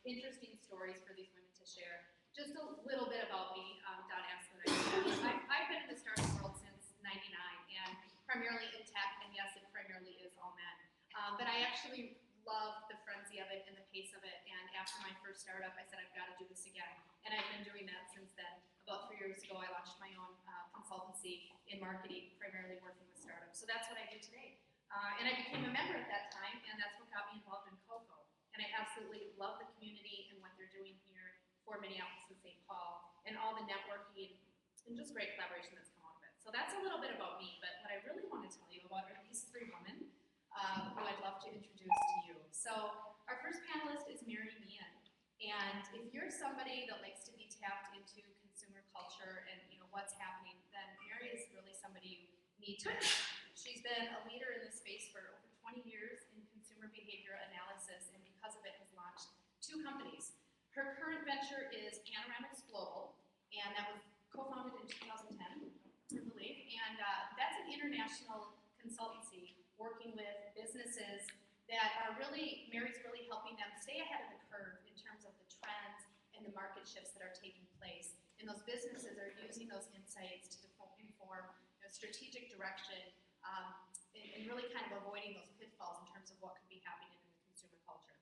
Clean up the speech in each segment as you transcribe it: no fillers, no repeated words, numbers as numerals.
interesting stories for these women to share. Just a little bit about me, Don asked that I've been in the startup world since '99, and primarily in tech, and yes, it primarily is all men. But I actually love the frenzy of it and the pace of it, and after my first startup, I said, I've got to do this again, and I've been doing that since then. About 3 years ago, I launched my own consultancy in marketing, primarily working with startups. So that's what I do today. And I became a member at that time, and that's what got me involved in COCO. And I absolutely love the community and what they're doing here for Minneapolis and St. Paul, and all the networking and just great collaboration that's come out of it. So that's a little bit about me, but what I really want to tell you about are these three women who I'd love to introduce to you. So our first panelist is Mary Meehan. And if you're somebody that likes to be tapped into consumer culture and what's happening, then Mary is really somebody you need to know. She's been a leader in this space for over 20 years in consumer behavior analysis, and because of it has launched 2 companies. Her current venture is Panoramics Global, and that was co-founded in 2010, I believe. And that's an international consultancy working with businesses that are really, Mary's really helping them stay ahead of the curve in terms of the trends and the market shifts that are taking place. And those businesses are using those insights to inform strategic direction and really kind of avoiding those pitfalls in terms of what could be happening in the consumer culture.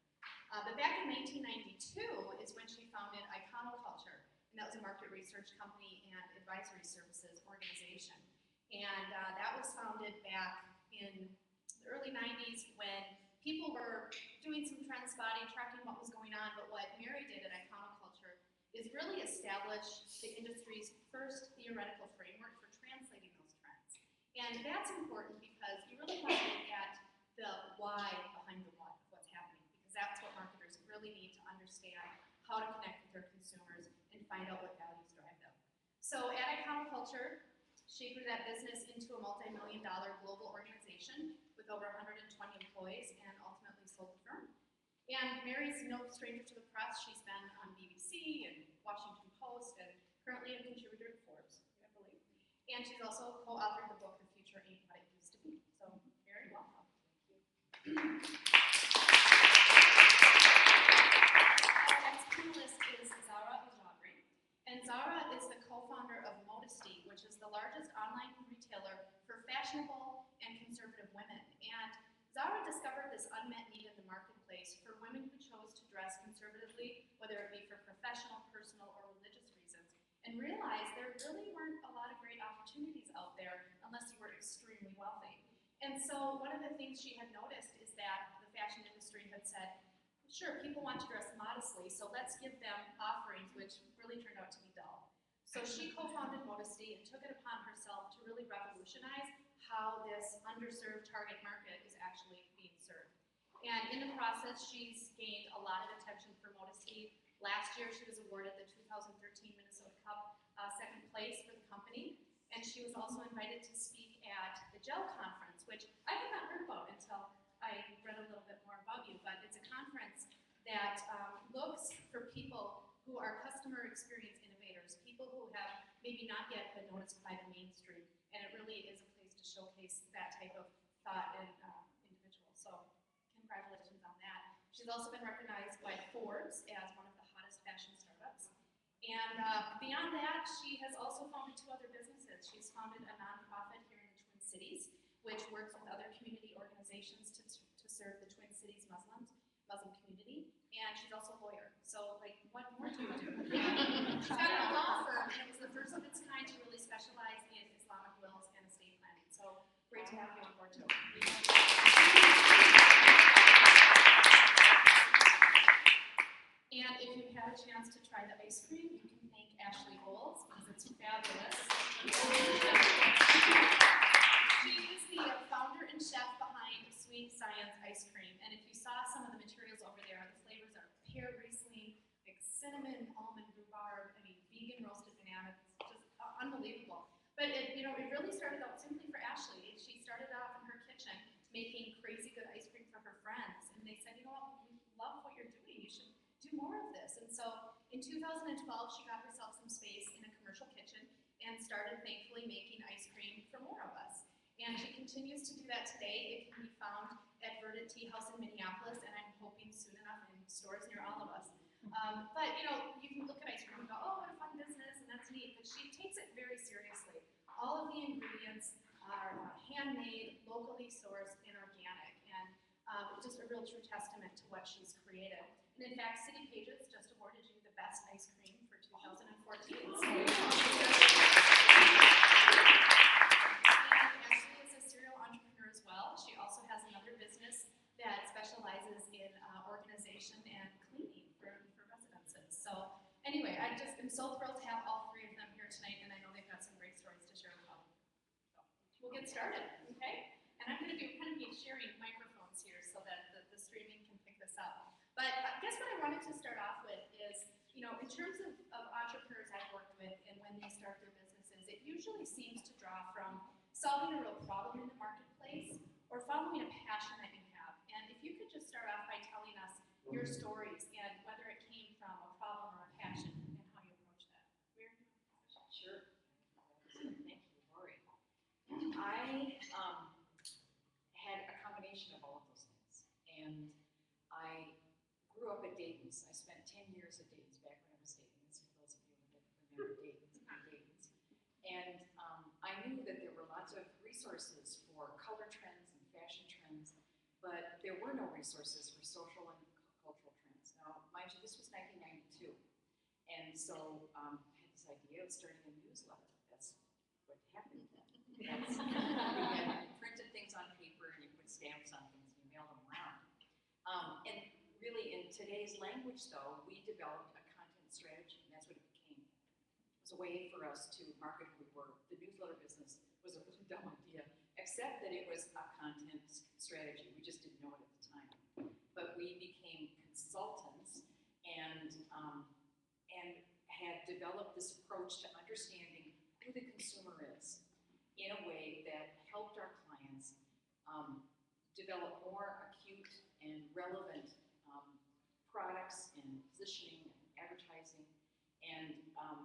But back in 1992 is when she founded Iconoculture, and that was a market research company and advisory services organization. And that was founded back in the early 90s when people were doing some trend spotting, tracking what was going on, but what Mary did at Iconoculture is really establish the industry's first theoretical framework for translating those trends. And that's important because you really want to look at the why behind the what of what's happening, because that's what marketers really need to understand how to connect with their consumers and find out what values drive them. So at Iconoculture, she grew that business into a multi-million-dollar global organization with over 120 employees and ultimately sold the firm. And Mary's no stranger to the press. She's been on BBC and Washington Post and currently a contributor to Forbes, I believe. And she's also co-authored the book, The Future Ain't What It Used to Be. So, Mary, welcome. Thank you. Our next panelist is Zara Ujabri. And Zara is the co-founder of Modesty, which is the largest online retailer for fashionable and conservative women. And Zara discovered this unmet need in the marketplace for women who chose to dress conservatively, whether it be for professional, personal, or religious reasons, and realized there really weren't a lot of great opportunities out there unless you were extremely wealthy. And so one of the things she had noticed is that the fashion industry had said, sure, people want to dress modestly, so let's give them offerings which really turned out to be dull. So she co-founded Modesty and took it upon herself to really revolutionize how this underserved target market is actually being served. And in the process, she's gained a lot of attention for Modesty. Last year, she was awarded the 2013 Minnesota Cup second place for the company. And she was also invited to speak at the GEL conference, which I had not heard about until I read a little bit more about you. But it's a conference that looks for people who are customer experience innovators, people who have maybe not yet been noticed by the mainstream. And it really is a place to showcase that type of thought and individual. So congratulations on that. She's also been recognized by Forbes as one of the hottest fashion startups. And beyond that, she has also founded 2 other businesses. She's founded a nonprofit here in the Twin Cities, which works with other community organizations to serve the Twin Cities Muslim community. And she's also a lawyer. So, like, what more do you do? She's got a law firm, and it was the first of its kind to really specialize in Islamic wills and estate planning. So, great to have you on board, too. And if you've had a chance to try the ice cream, you can thank Ashley Bowles because it's fabulous. She is the founder and chef behind Sweet Science Ice Cream. And if you saw some of the materials over there, the flavors are pear Riesling, like cinnamon, almond, rhubarb, vegan roasted banana. It's just unbelievable. But it really started out simply for Ashley. She started off in her kitchen making crazy good ice cream for her friends. And they said, you know what, we love what you're doing. You should do more of this. And so in 2012, she got herself some space in a commercial kitchen and started, thankfully, making ice cream for more of us. And she continues to do that today. It can be found at Verdant Tea House in Minneapolis, and I'm hoping soon enough in stores near all of us. But you can look at ice cream and go, oh, what a fun business, and that's neat. But she takes it very seriously. All of the ingredients are handmade, locally sourced, and organic, and just a real true testament to what she's created. And in fact, City Pages just awarded you the best ice cream for 2014. So, and Ashley is a serial entrepreneur as well. She also has another business that specializes in organization and cleaning for residences. So anyway, I just am so thrilled to have all three of them here tonight, and I know they've got some great stories to share with them. So we'll get started, okay? And I'm going to be sharing microphones here so that the streaming can pick this up. But I guess what I wanted to start off with is, in terms of entrepreneurs I've worked with and when they start their businesses, it usually seems to draw from solving a real problem in the marketplace or following a passion that you have. And if you could just start off by telling us your stories and whether it came from a problem or a passion and how you approach that. Sure. Thank you, Lori. I had a combination of all of those things. And I grew up at Dayton's. I spent 10 years at Dayton's back when I was Dayton's, for those of you that remember Dayton's. And I knew that there were lots of resources for color trends and fashion trends, but there were no resources for social and cultural trends. Now, mind you, this was 1992. And so I had this idea of starting a newsletter. That's what happened then. We had printed things on paper, and you put stamps on things, and you mailed them around. And really, in today's language, though, we developed a content strategy, and that's what it became. It was a way for us to market who we were. The newsletter business was a really dumb idea, except that it was a content strategy. We just didn't know it at the time. But we became consultants and had developed this approach to understanding who the consumer is in a way that helped our clients develop more acute and relevant products and positioning and advertising. And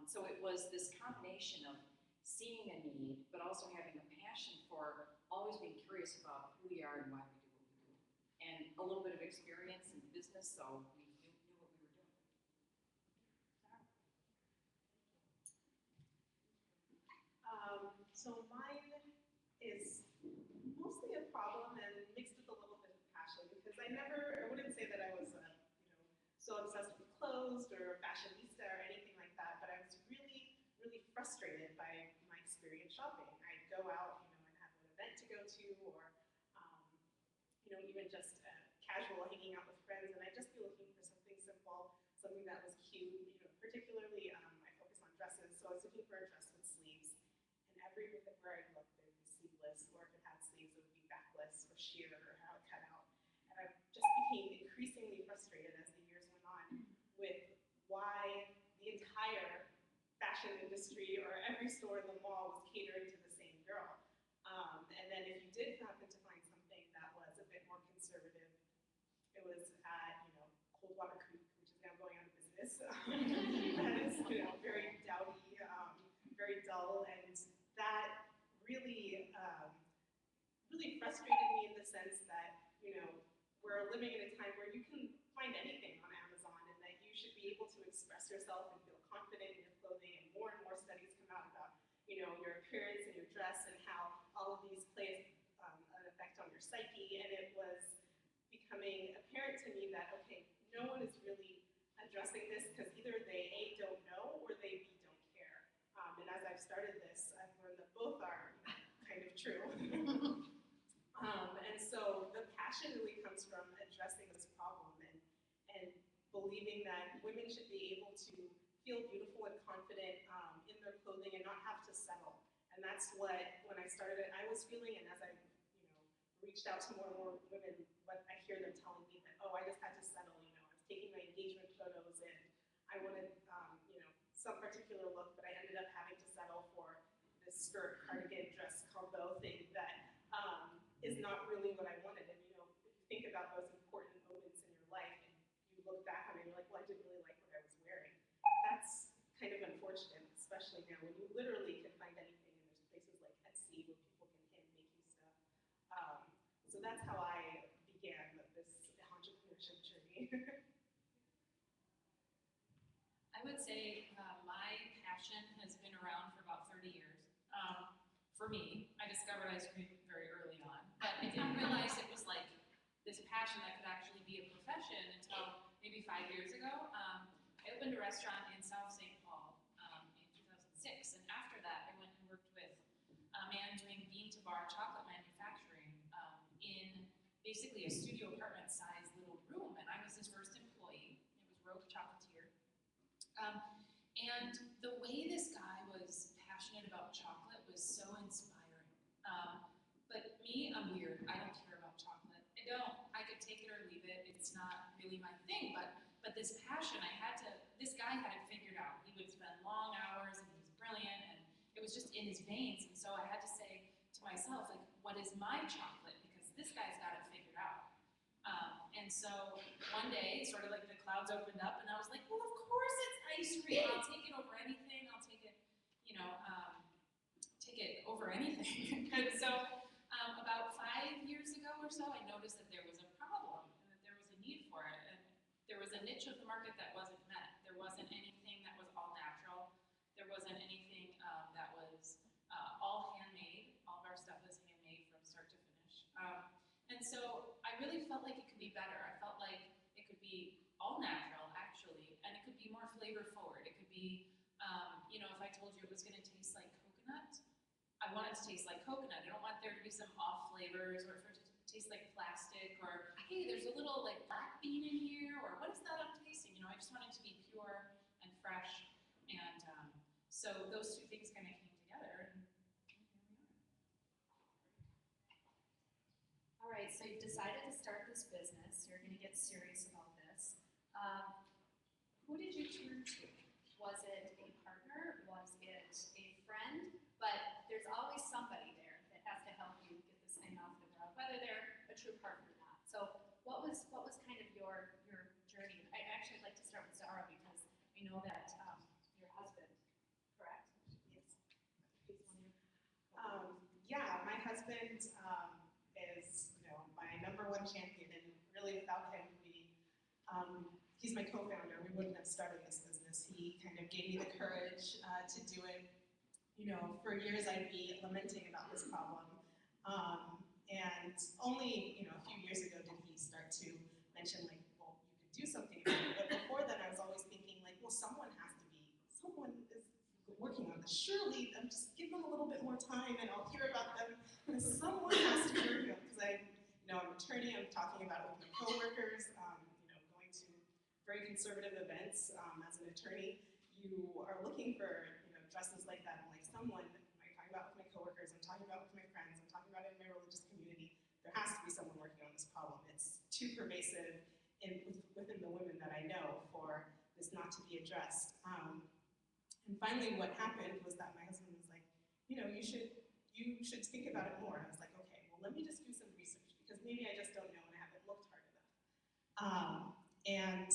so it was this combination of seeing a need, but also having a passion for always being curious about who we are and why we do what we do. And a little bit of experience in business, so we knew what we were doing. So mine is mostly a problem and mixed with a little bit of passion, because I wouldn't say that I was, so obsessed with clothes or fashionista or anything like that, but I was really, really frustrated by my experience shopping. I'd go out, and have an event to go to, or, even just casual hanging out with friends, and I'd just be looking for something simple, something that was cute, particularly, I focus on dresses, so I was looking for a dress with sleeves. Everywhere I looked, it would be sleeveless, or if it had sleeves, it would be backless or sheer or how it cut out. And I just became increasingly frustrated as the years went on with why the entire fashion industry or every store in the mall was catering to the same girl. And then if you did happen to find something that was a bit more conservative, it was at, Coldwater Creek, which is now going out of business. That is, very dowdy, very dull, and that really, really frustrated me in the sense that, we're living in a time where you can find anything on Amazon, and that you should be able to express yourself and feel confident in your clothing, and more studies come out about, your appearance and your dress and how all of these play an effect on your psyche, and it was becoming apparent to me that, okay, no one is really addressing this because either they A, don't know, or they B, don't care. And as I've started this, I've learned that both are kind of true. And so the passion really comes from addressing this problem and believing that women should be able to feel beautiful and confident in their clothing and not have to settle. And that's what, when I started, I was feeling, and as I reached out to more and more women, what I hear them telling me that, oh, I just had to settle, I was taking my engagement photos and I wanted, some particular look, but I ended up having to settle for this skirt, cardigan, dress combo thing that is not really what I wanted. And, if you think about those important moments in your life and you look back on it and you're like, well, I didn't really like what I was wearing. That's kind of unfortunate, especially now when you literally can find anything, and there's places like Etsy where people can hand make you stuff. So that's how I began this entrepreneurship journey. say my passion has been around for about 30 years. For me, I discovered ice cream very early on, but I didn't realize it was like this passion that could actually be a profession until maybe 5 years ago. I opened a restaurant in South St. Paul in 2006, and after that, I went and worked with a man doing bean-to-bar chocolate manufacturing in basically a studio apartment-sized little room, and I was his first employee. It was Rogue Chocolatier. And the way this guy was passionate about chocolate was so inspiring. But me, I'm weird. I don't care about chocolate. I don't. I could take it or leave it. It's not really my thing. But this passion, this guy had it figured out. He would spend long hours, and he was brilliant, and it was just in his veins. And so I had to say to myself, like, what is my chocolate? Because this guy's got it figured out. And so one day, sort of like the clouds opened up, and I was like, well, of course it's ice cream. I'll take it over anything. I'll take it, take it over anything. And so about 5 years ago or so, I noticed that there was a problem and that there was a need for it. And there was a niche of the market that wasn't met. There wasn't anything that was all natural. There wasn't anything that was all handmade. All of our stuff is handmade from start to finish. And so I really felt like it could be better. I felt like it could be all natural, actually, and it could be more flavor forward. It could be, if I told you it was going to taste like coconut, I want it to taste like coconut. I don't want there to be some off flavors or for it to taste like plastic or, hey, there's a little like black bean in here, or what is that I'm tasting? I just want it to be pure and fresh. And so those two things kind of came together, and here we are. All right, so you've decided to start this business. You're going to get serious about this. Who did you turn to? Was it a partner? Was it a friend? But there's always somebody there that has to help you get this thing off the ground, whether they're a true partner or not. So what was kind of your journey? I'd actually like to start with Zara because we know that your husband, correct? Yes. Yeah, my husband is, my #1 champion, and really without him, he's my co-founder. We wouldn't have started this business. He kind of gave me the courage to do it. For years I'd be lamenting about this problem, and only a few years ago did he start to mention like, well, you could do something about it. But before then, I was always thinking like, well, someone is working on this. Surely, just give them a little bit more time, and I'll hear about them. And someone has to hear them because I'm an attorney. I'm talking about it with my coworkers. Going to very conservative events as an attorney. You are looking for dresses like that. I'm like, someone, I'm talking about with my coworkers, I'm talking about with my friends, I'm talking about it in my religious community. There has to be someone working on this problem. It's too pervasive within the women that I know for this not to be addressed. And finally what happened was that my husband was like, you should think about it more. And I was like, okay, well, let me just do some research because maybe I just don't know and I haven't looked hard enough. And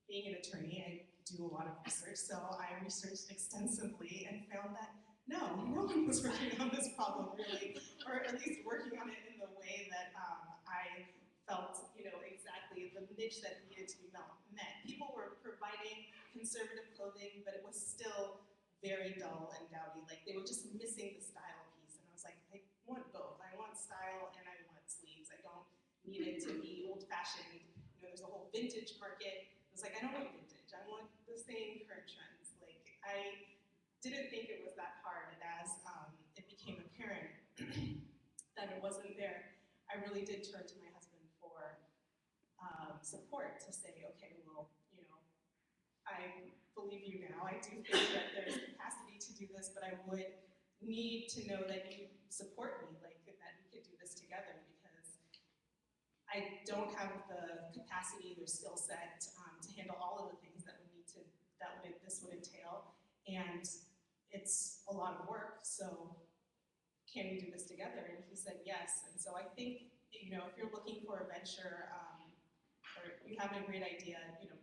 being an attorney, I do a lot of research, so I researched extensively and found that no one was working on this problem really, or at least working on it in the way that I felt, exactly the niche that needed to be met. People were providing conservative clothing, but it was still very dull and dowdy. Like they were just missing the style piece, and I was like, I want both. I want style and I want sleeves. I don't need it to be old-fashioned. There's a whole vintage market. I was like, I don't want vintage. I want the same current trends. Like, I didn't think it was that hard, and as it became apparent that it wasn't there, I really did turn to my husband for support to say, okay, well, I believe you now. I do think that there's capacity to do this, but I would need to know that you support me, like that we could do this together, because I don't have the capacity or skill set to handle all of the things that this would entail, and it's a lot of work, so can we do this together? And he said yes, and so I think, if you're looking for a venture, or you have a great idea,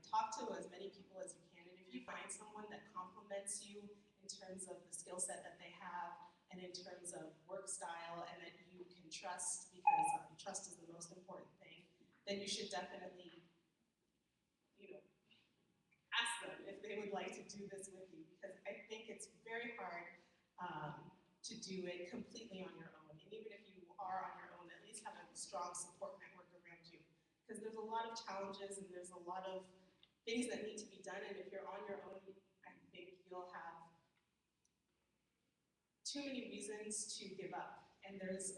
talk to as many people as you can, and if you find someone that complements you in terms of the skill set that they have, and in terms of work style, and that you can trust, because trust is the most important thing, then you should definitely, ask them if they would like to do this with you, because I think it's very hard to do it completely on your own. And even if you are on your own, at least have a strong support network around you, because there's a lot of challenges and there's a lot of things that need to be done. And if you're on your own, I think you'll have too many reasons to give up. And there's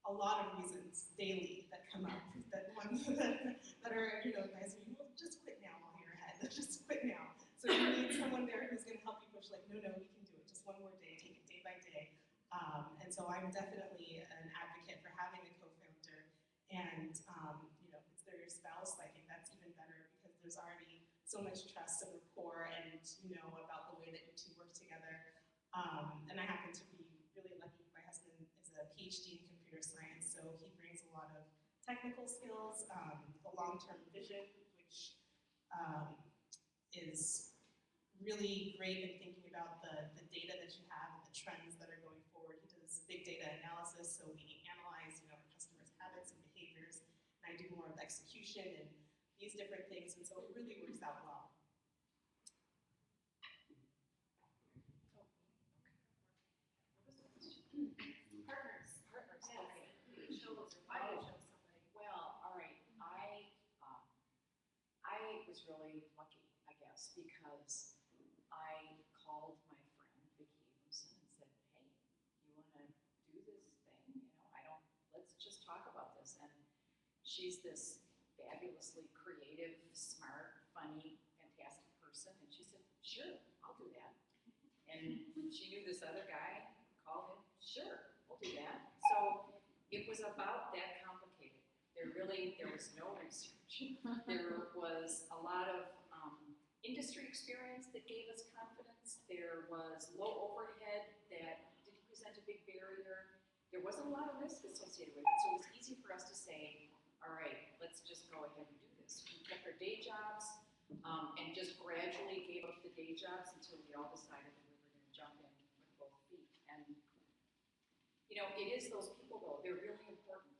a lot of reasons daily that come up that ones that are, guys, you will just quit now while you're ahead. Just quit now. So you need someone there who's going to help you push, like, no, we can do it. Just one more day, take it day by day. And so I'm definitely an advocate for having a co-founder. And, if they're your spouse, I think that's even better because there's already so much trust and rapport and, about the way that you two work together. And I happen to be really lucky. My husband is a PhD in computer science, so he brings a lot of technical skills, a long-term vision, which is really great in thinking about the data that you have and the trends that are going forward. He does big data analysis, so we analyze, our customers' habits and behaviors, and I do more of execution and these different things, and so it really works out well. Partners, Yes. okay. Why do you show somebody? Well, all right, I was really lucky, I guess, because I called my friend Vicki Abramson and said, hey, you want to do this thing? Let's just talk about this. And she's this fabulously creative, smart, funny, fantastic person. And she said, sure, I'll do that. And she knew this other guy, called him, sure, we'll do that. So it was about that complicated. There was no research. There was a lot of industry experience that gave us confidence. There was low overhead that didn't present a big barrier. There wasn't a lot of risk associated with it, so it was easy for us to say, all right, let's just go ahead and do this. We kept our day jobs and just gradually gave up the day jobs until we all decided that we were going to jump in with both feet. And, it is those people, though. They're really important.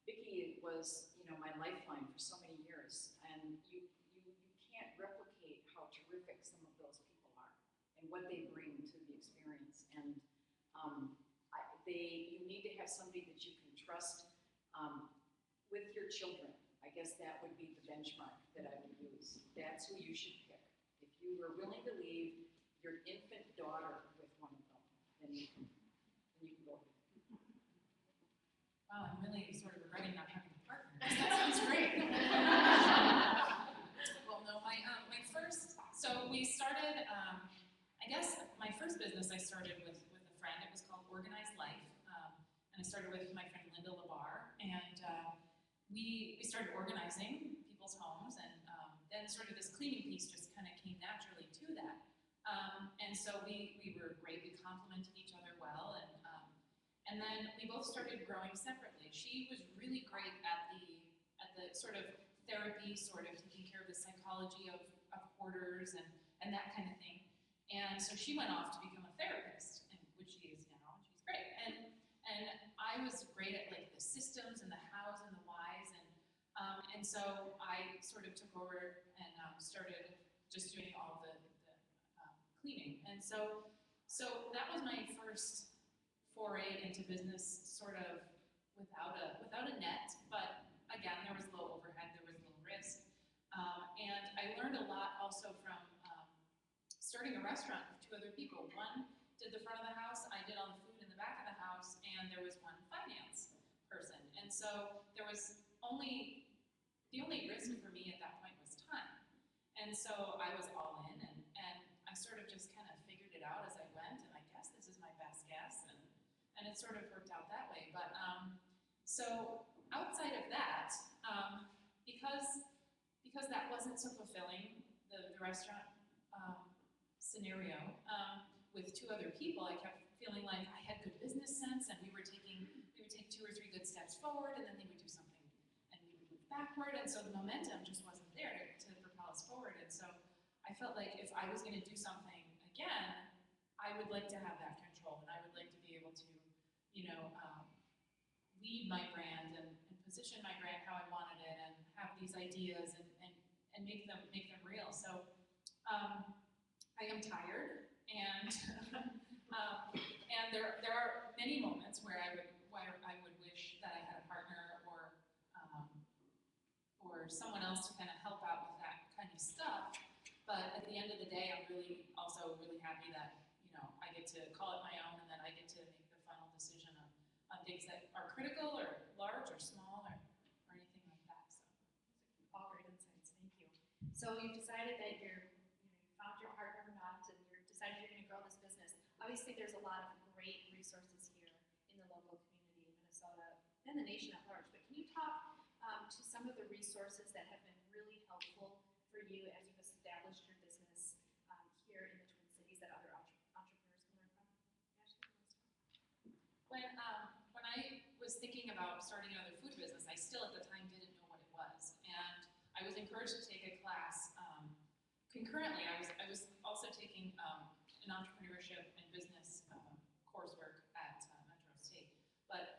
Vicki was, my lifeline for so many years, and you can't replicate how terrific some of those people are and what they bring to the experience. And you need to have somebody that you can trust with your children. I guess that would be the benchmark that I would use. That's who you should pick. If you were willing to leave your infant daughter with one of them, then you can go. Wow, I'm really sort of regretting not having a partner. That sounds great. Well, no, my first, so we started, I guess my first business I started with a friend. It was called Organized Life. And I started with my friend Linda Labar. And we started organizing people's homes. And then sort of this cleaning piece just kind of came naturally to that. And so we were great. We complemented each other well. And then we both started growing separately. She was really great at the sort of therapy, sort of taking care of the psychology of hoarders and that kind of thing. And so she went off to become a therapist, which she is now, and she's great. And I was great at like the systems and the hows and the whys, and so I sort of took over and started just doing all the cleaning. And so that was my first foray into business, sort of without a net, but again, there was low overhead, there was little risk. And I learned a lot also from starting a restaurant with two other people. One did the front of the house, I did all the food in the back of the house, and there was one finance person. And so the only risk for me at that point was time. And so I was all in, and I sort of just kind of figured it out as I went, and I guess this is my best guess, and it sort of worked out that way. But so outside of that, because that wasn't so fulfilling, the restaurant scenario, with two other people, I kept feeling like I had good business sense, and we would take 2 or 3 good steps forward, and then they would do something, and we would move backward, and so the momentum just wasn't there to propel us forward. And so I felt like if I was going to do something again, I would like to have that control, and I would like to be able to, lead my brand and position my brand how I wanted it, and have these ideas and make them real. So I am tired, and and there are many moments where I would wish that I had a partner or someone else to kind of help out with that kind of stuff. But at the end of the day, I'm also really happy that, you know, I get to call it my own, and that I get to make the final decision on things that are critical or large or small or anything like that. So All great insights, thank you. So you've decided that you found your partner or not, and you're decided you're gonna grow this business. Obviously, there's a lot of great resources here in the local community in Minnesota and the nation at large, but can you talk to some of the resources that have been really helpful for you as you've established your business here in the Twin Cities that other entrepreneurs can learn from? Ashley, you wanna start? when I was thinking about starting another food business, I still at the time didn't know what it was, and I was encouraged to take a class. Concurrently, I was also taking an entrepreneurship and business coursework at Metro State, but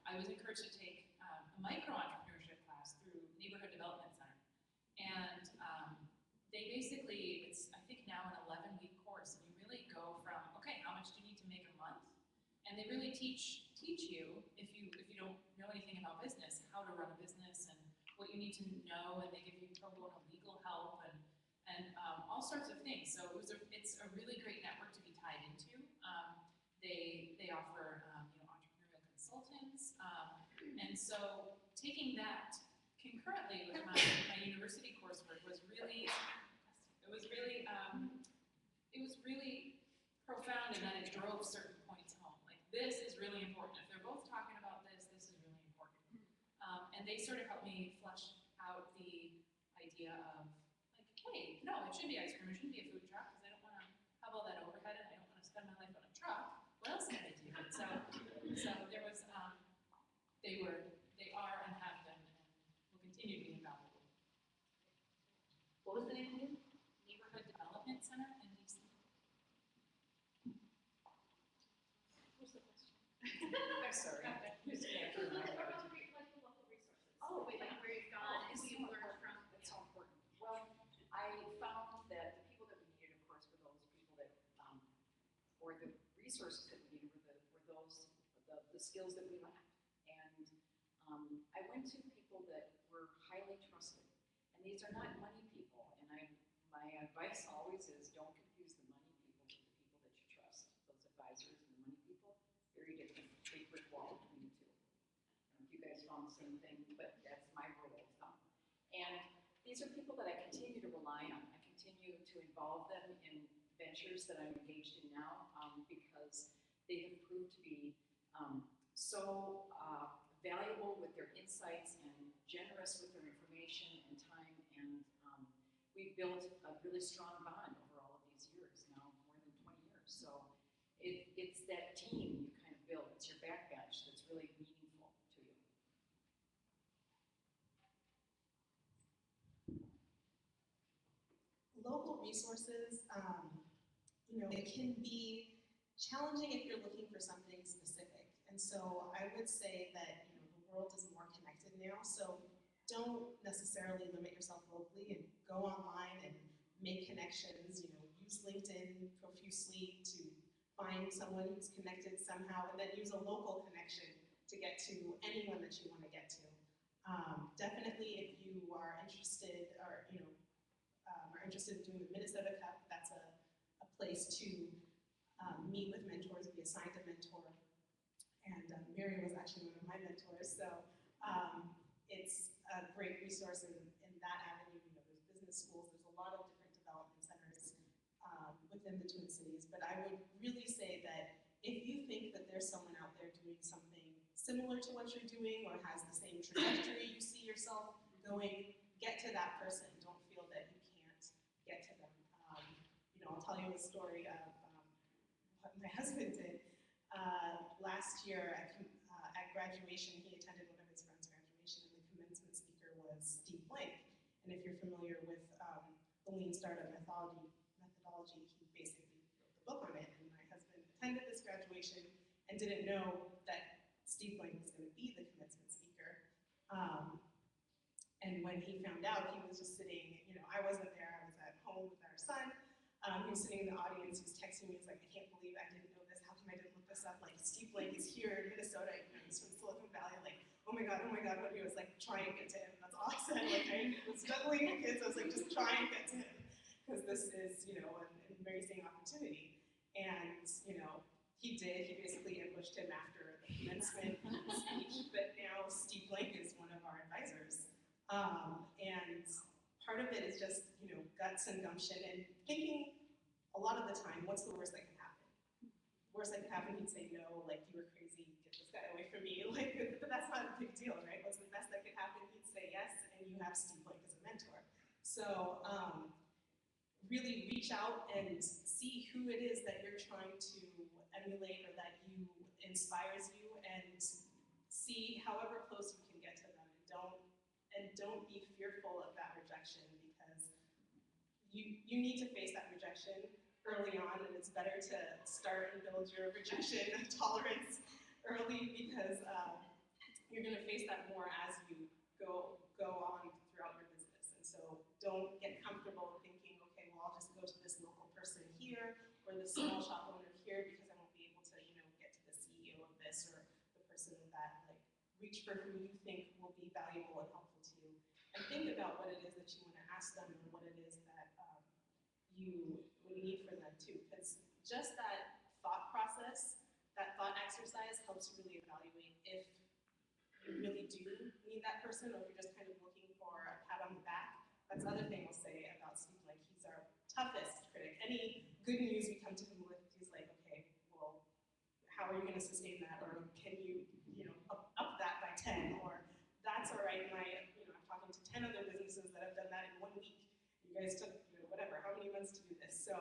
I was encouraged to take a micro-entrepreneurship class through Neighborhood Development Center. And they basically, it's I think now an 11-week course, and you really go from, okay, how much do you need to make a month? And they really teach you, if you don't know anything about business, how to run a business and what you need to know, and they give you pro bono legal help and all sorts of things. So it's a really great network to be tied into. They offer entrepreneurial consultants, and so taking that concurrently with my university coursework was really profound, in that it drove certain points home. Like, this is really important. If they're both talking about this, this is really important. And they sort of helped me flesh out the idea of, like, hey, no, it should be ice cream. It shouldn't be a food truck, because I don't want to have all that overhead, and I don't want to spend my life on a truck. What else can I do? And so there was, they are and have been, and will continue to be invaluable. What was the name again? Neighborhood Development Center in DC. What's the question? I'm sorry. Just can't remember. Like the local resources. Oh, Wait, like where you've gone and who you've learned from. That's so important. Well, I found that the people that we needed, of course, were those people that, or the resources that we needed were those, the skills that we lacked. And I went to people that were highly trusted. And these are not money people. And my advice always is, don't confuse the money people with the people that you trust. Those advisors and the money people, very different. Big brick wall between the two. I don't know if you guys found the same thing, but that's my rule of thumb. And these are people that I continue to rely on. I continue to involve them in ventures that I'm engaged in now, because they have proved to be so valuable with their insights and generous with their information and time. And we've built a really strong bond over all of these years now, more than 20 years. So it's that team you kind of build. It's your backbench that's really meaningful to you. Local resources, it can be challenging if you're looking for something specific. And so I would say that, the world is more connected now. So don't necessarily limit yourself locally, and go online and make connections. Use LinkedIn profusely to find someone who's connected somehow, and then use a local connection to get to anyone that you want to get to. Definitely, if you are interested, or are interested in doing the Minnesota Cup, that's a place to meet with mentors, be assigned a mentor. And Mary was actually one of my mentors, so it's a great resource in that avenue. There's business schools, there's a lot of different development centers within the Twin Cities. But I would really say that if you think that there's someone out there doing something similar to what you're doing, or has the same trajectory you see yourself going, get to that person. Don't feel that you can't get to them. I'll tell you a story of what my husband did. Last year at graduation, he attended one of his friend's graduation, and the commencement speaker was Steve Blank. And if you're familiar with the Lean Startup methodology, he basically wrote the book on it. And my husband attended this graduation and didn't know that Steve Blank was going to be the commencement speaker. And when he found out, he was just sitting I wasn't there, I was at home with our son. He was sitting in the audience, he was texting me, he's like, I can't believe I didn't know this, how come I didn't look this up? Like, Steve Blank is here in Minnesota, he's from Silicon Valley, like, oh my god, but he was like, try and get to him. That's all I said. Like, I was juggling with kids, I was like, just try and get to him. Because this is, an amazing opportunity. And, he did, he basically ambushed him after the commencement speech, but now Steve Blank is one of our advisors. And part of it is just, guts and gumption and thinking a lot of the time, what's the worst that can happen? Worst that can happen, he'd say no, like, you were crazy, get this guy away from me, like, but that's not a big deal, right? What's the best that could happen? He'd say yes, and you have Steve Blank as a mentor. So, really reach out and see who it is that you're trying to emulate or that inspires you, and see however close you can get to them, and don't be fearful of that rejection, because you need to face that rejection early on, and it's better to start and build your rejection tolerance early, because you're going to face that more as you go on throughout your business. And so don't get comfortable thinking, okay, well, I'll just go to this local person here or this small shop owner here because I won't be able to, get to the CEO of this or the person that, like, reach for who you think will be valuable and helpful to you. And think about what it is that you want to ask them and what it is that you would need for them too. Because just that thought process, that thought exercise helps you really evaluate if you really do need that person or if you're just kind of looking for a pat on the back. That's the other thing I'll say about Steve. Like, he's our toughest critic. Any good news we come to him with, he's like, okay, well, how are you going to sustain that? Or can you, up that by 10? Or that's all right. I'm talking to 10 other businesses that have done that in 1 week. You guys took, whatever, how many months to do this? So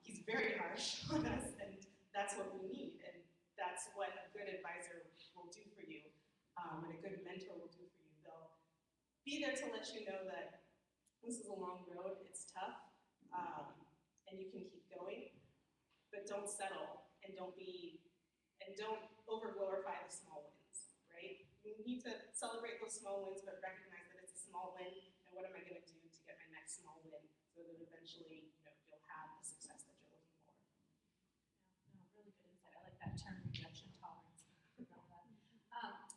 he's very harsh on us, and that's what we need. And that's what a good advisor will do for you, and a good mentor will do for you. They'll be there to let you know that this is a long road, it's tough, and you can keep going, but don't settle, and don't over-glorify the small wins, right? You need to celebrate those small wins, but recognize that it's a small win, and what am I going to do to get my next small win, so that eventually, you'll have the success that you're looking for. No, really good insight. I like that term, rejection tolerance.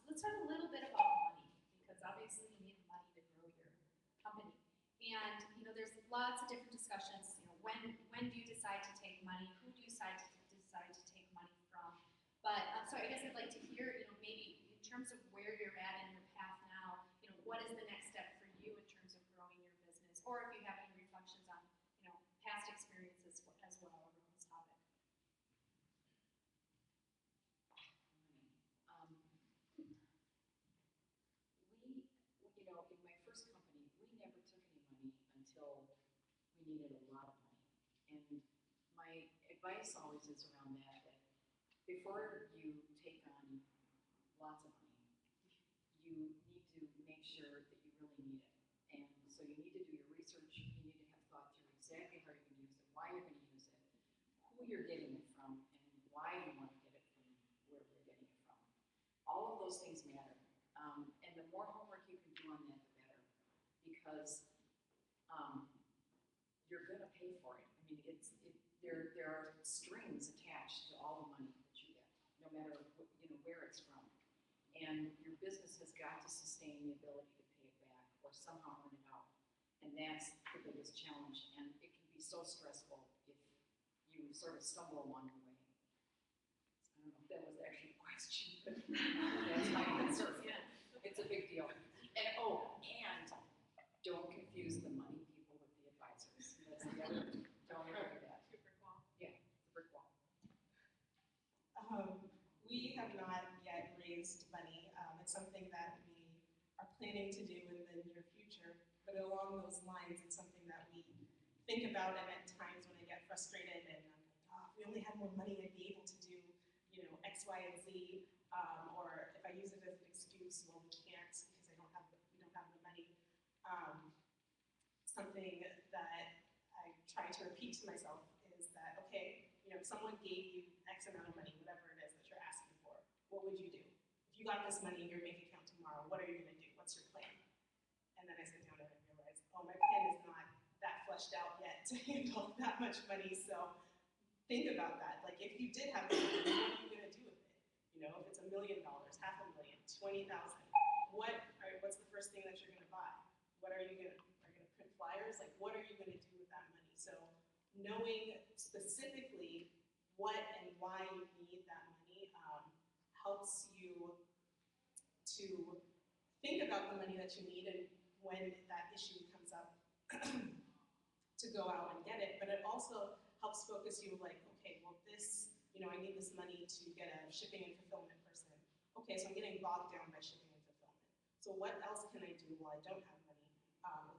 Let's talk a little bit about money, because obviously you need money to grow your company. And there's lots of different discussions. When do you decide to take money? Who do you decide to take money from? But so I guess I'd like to hear, maybe in terms of where you're at in your path now, what is the next step for you in terms of growing your business, or if you have any reflections on, past experiences as well around this topic. In my first company, we never took any money until we needed a lot of money. And my advice always is around that before you take on lots of money, you need to make sure that you really need it. And so you need to do your research, you need to have thought through exactly how you're going to use it, why you're going to use it, who you're getting it from, and why you want to get it from where you're getting it from. All of those things matter. And the more homework you can do on that, the better. Because you're going to pay for it. I mean, there are strings attached to all the money that you get, no matter where it's from. And your business has got to sustain the ability to pay it back or somehow earn it out. And that's the biggest challenge. And it can be so stressful if you sort of stumble along the way. I don't know if that was actually a question, but that's my answer. Yeah, it's a big deal. And don't confuse the money people with the advisors. That's the other. Don't ever do that. Super cool. Yeah, it's a brick wall. We have not yet raised money. It's something that we are planning to do in the near future. But along those lines, it's something that we think about, and at times when I get frustrated and I'm like, oh, if we only had more money, I'd be able to do, X, Y, and Z. Or if I use it as an excuse, well, we can't because we don't have the money. Something that I try to repeat to myself is that, okay, if someone gave you X amount of money, whatever it is that you're asking for, what would you do? If you got this money in your bank account tomorrow, what are you going to do? What's your plan? And then I sit down and I realize, oh, my plan fleshed out yet to handle that much money. So think about that. Like if you did have money, what are you gonna do with it? You know, if it's $1 million, $500,000, 20,000, what's the first thing that you're gonna buy? What are you gonna print flyers? Like what are you gonna do with that money? So knowing specifically what and why you need that money helps you to think about the money that you need and when that issue comes up to go out and get it. But it also helps focus you like, okay, well this, you know, I need this money to get a shipping and fulfillment person. Okay, so I'm getting bogged down by shipping and fulfillment. So what else can I do while I don't have money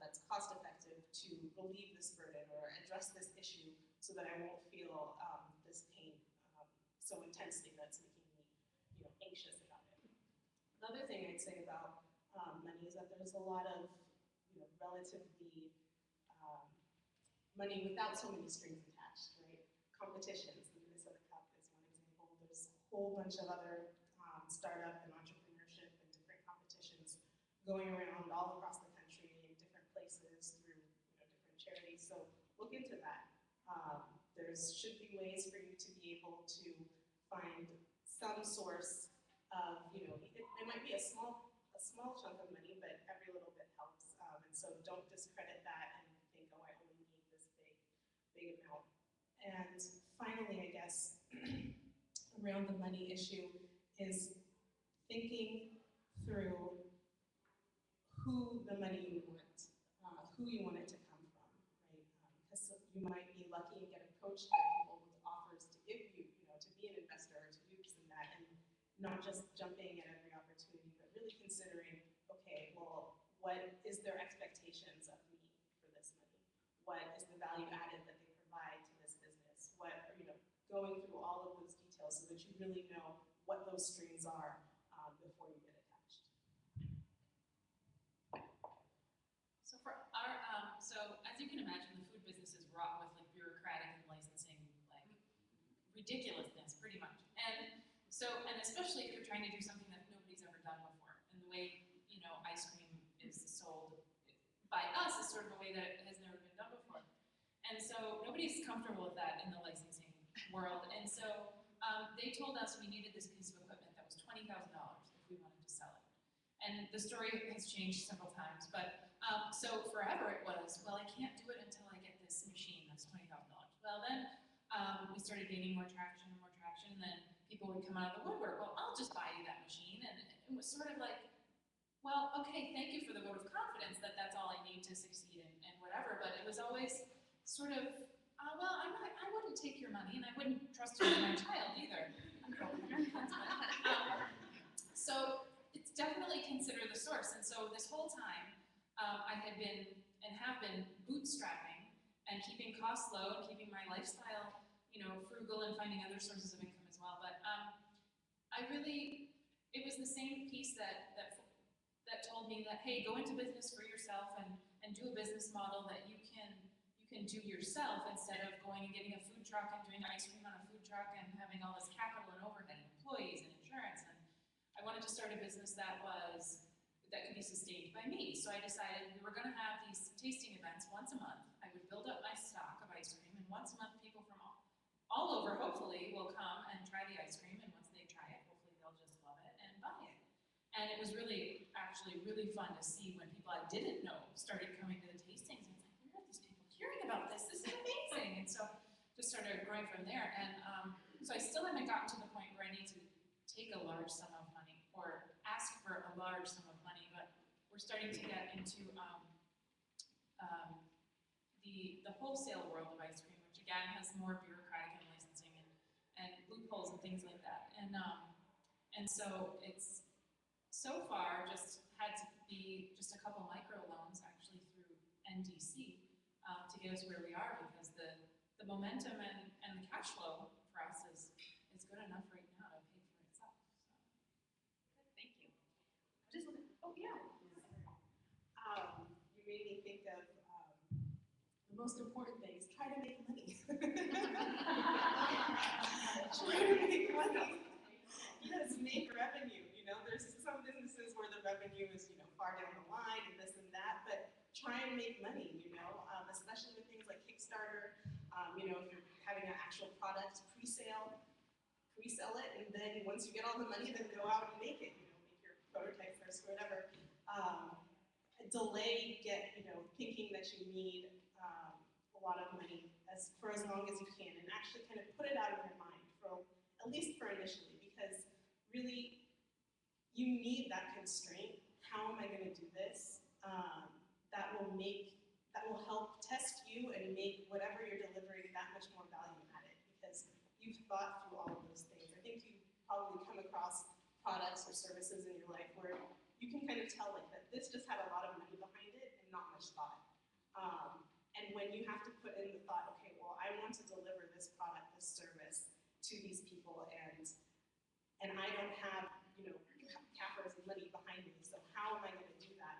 that's cost effective to relieve this burden or address this issue so that I won't feel this pain so intensely that's making me, you know, anxious about it. Another thing I'd say about money is that there's a lot of, you know, relatively money without so many strings attached, right? Competitions, the Minnesota Cup is one example. There's a whole bunch of other startup and entrepreneurship and different competitions going around all across the country in different places through, you know, different charities. So look into that. There should be ways for you to be able to find some source of, you know, it might be a small chunk of money, but every little bit helps. And so don't discredit that and think, oh, I only need this big amount. And finally, I guess, around the money issue is thinking through who the money you want, who you want it to come from, right? Because you might be lucky and get approached by people with offers to give you, you know, to be an investor or to do this and that, and not just jumping at every opportunity, but really considering, okay, well, what is their expectations of me for this money? What is the value added that they provide to this business? What, you know, going through all of those details so that you really know what those strings are before you get attached. So for our, so as you can imagine, the food business is wrought with like bureaucratic and licensing, like ridiculousness, pretty much. And so, and especially if you're trying to do something that nobody's ever done before, and the way, you know, ice cream is sold by us is sort of a way that it has never been done before. And so nobody's comfortable with that in the licensing world. And so they told us we needed this piece of equipment that was $20,000 if we wanted to sell it. And the story has changed several times, but so forever it was, well, I can't do it until I get this machine that's $20,000. Well, then we started gaining more traction, and then people would come out of the woodwork, well, I'll just buy you that machine. And it was sort of like, well, okay, thank you for the vote of confidence that that's all I need to succeed and whatever, but it was always sort of, well, I wouldn't take your money, and I wouldn't trust you with my child either. So it's definitely consider the source. And so this whole time, I had been and have been bootstrapping and keeping costs low and keeping my lifestyle, you know, frugal and finding other sources of income as well. But it was the same piece that told me that, hey, go into business for yourself and do a business model that you can do yourself instead of going and getting a food truck and doing ice cream on a food truck and having all this capital and overhead and employees and insurance. And I wanted to start a business that could be sustained by me. So I decided we were going to have these tasting events once a month. I would build up my stock of ice cream, and once a month people from all over, hopefully, will come and try the ice cream, and once they try it, hopefully they'll just love it and buy it. And it was actually really fun to see when people I didn't know started coming to the tastings, and it's like, where are these people hearing about this? This is amazing. And so just started growing from there. And so I still haven't gotten to the point where I need to take a large sum of money or ask for a large sum of money, but we're starting to get into the wholesale world of ice cream, which again has more bureaucratic and licensing and loopholes and things like that. And so it's so far just had to be just a couple micro loans actually through NDC to get us where we are, because the momentum and the cash flow for us is good enough right now to pay for itself. So. Thank you. Just looking, oh yeah. You made me think of the most important thing is try to make money. Try to make money. Yes, make revenue. You know, there's some businesses where the revenue is, you know, far down the line and this and that, but try and make money, you know, especially especially with things like Kickstarter. If you're having an actual product pre-sell it, and then once you get all the money, then go out and make it. Make your prototype first or whatever. Delay thinking that you need a lot of money for as long as you can, and actually kind of put it out of your mind at least for initially, because really you need that constraint. How am I going to do this? That will help test you and make whatever you're delivering that much more value added, because you've thought through all of those things. I think you've probably come across products or services in your life where you can kind of tell that this just had a lot of money behind it and not much thought. And when you have to put in the thought, okay, well, I want to deliver this product, this service to these people, and I don't have capital and money behind me, so how am I going to do that?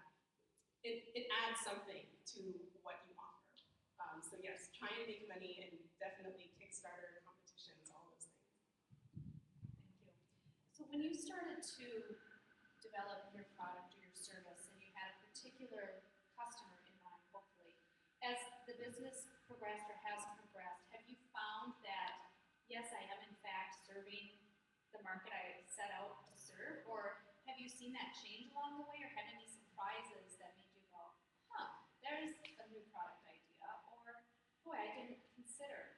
It adds something to what you offer. So yes, try and make money, and definitely Kickstarter, competitions, all those things. Thank you. So when you started to develop your product or your service, and you had a particular customer in mind, hopefully, as the business progressed or has progressed, have you found that, yes, I am in fact serving the market I set out to serve, or have you seen that change along the way, or had any surprises that made you go, there's a new product idea, or boy, I didn't consider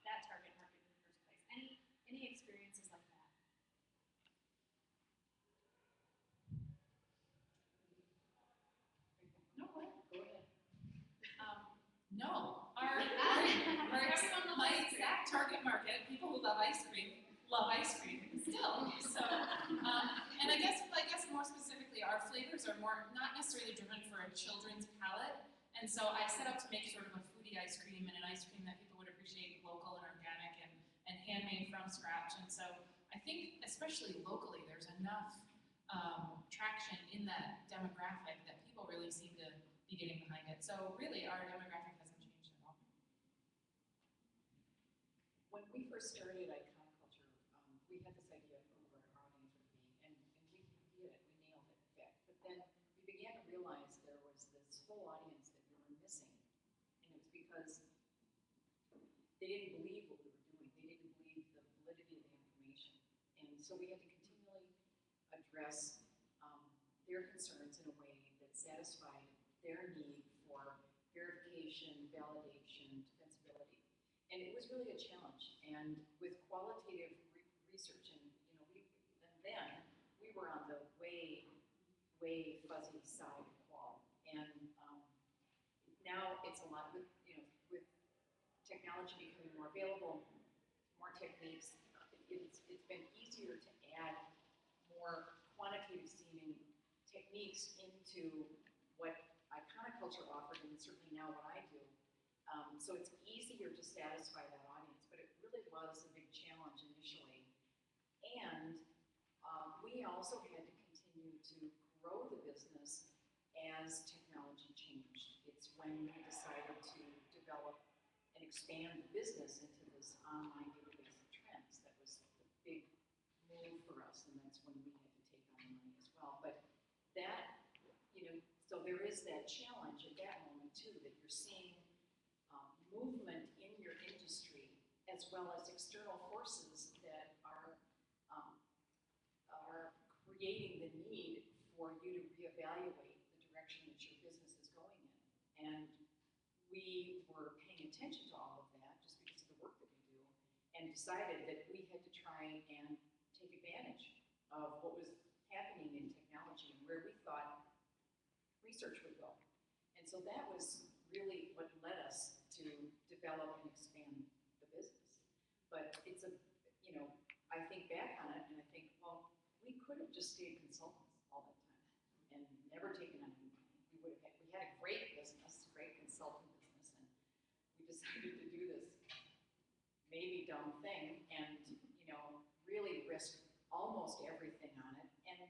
that target market in the first place? Any experiences like that? No, go ahead. No, my exact target market, people who love ice cream still. So, and I guess more specifically, our flavors are not necessarily driven for a children's palate. And so I set out to make sort of a foodie ice cream, and an ice cream that people would appreciate, local and organic and handmade from scratch. And so I think, especially locally, there's enough traction in that demographic that people really seem to be getting behind it. So really, our demographic hasn't changed at all. When we first started Iconic Culture, we had this idea of who our audience would be, and we did it, we nailed it, in fact. But then we began to realize there was this whole audience that we were missing, and it was because they didn't believe what we were doing. They didn't believe the validity of the information. And so we had to continually address their concerns in a way that satisfied their need for verification, validation, defensibility. And it was really a challenge. And with qualitative research, and then we were on the way fuzzy side of qual. And now it's a lot with technology becoming more available, more techniques. It's been easier to add more quantitative seeming techniques into what Iconic Culture offered, and certainly now what I do. So it's easier to satisfy that audience, but it really was a big challenge initially. And we also had to continue to grow the business as technology changed. It's when we decided to develop and expand the business into this online database of trends. That was the big move for us, and that's when we had to take on money as well. But that, so there is that challenge at that moment too, that you're seeing movement in your industry, as well as external forces that are creating the need for you to reevaluate the direction that your business is going in. And we were paying attention to all of that just because of the work that we do, and decided that we had to try and take advantage of what was happening in technology and where we thought research would go. And so that was really what led us to develop and expand the business. But it's I think back on it and I think, well, we could have just stayed consultants all the time and never taken on any money. We had a great business, great consulting business, and we decided to do this maybe dumb thing and, really risk almost everything on it. And,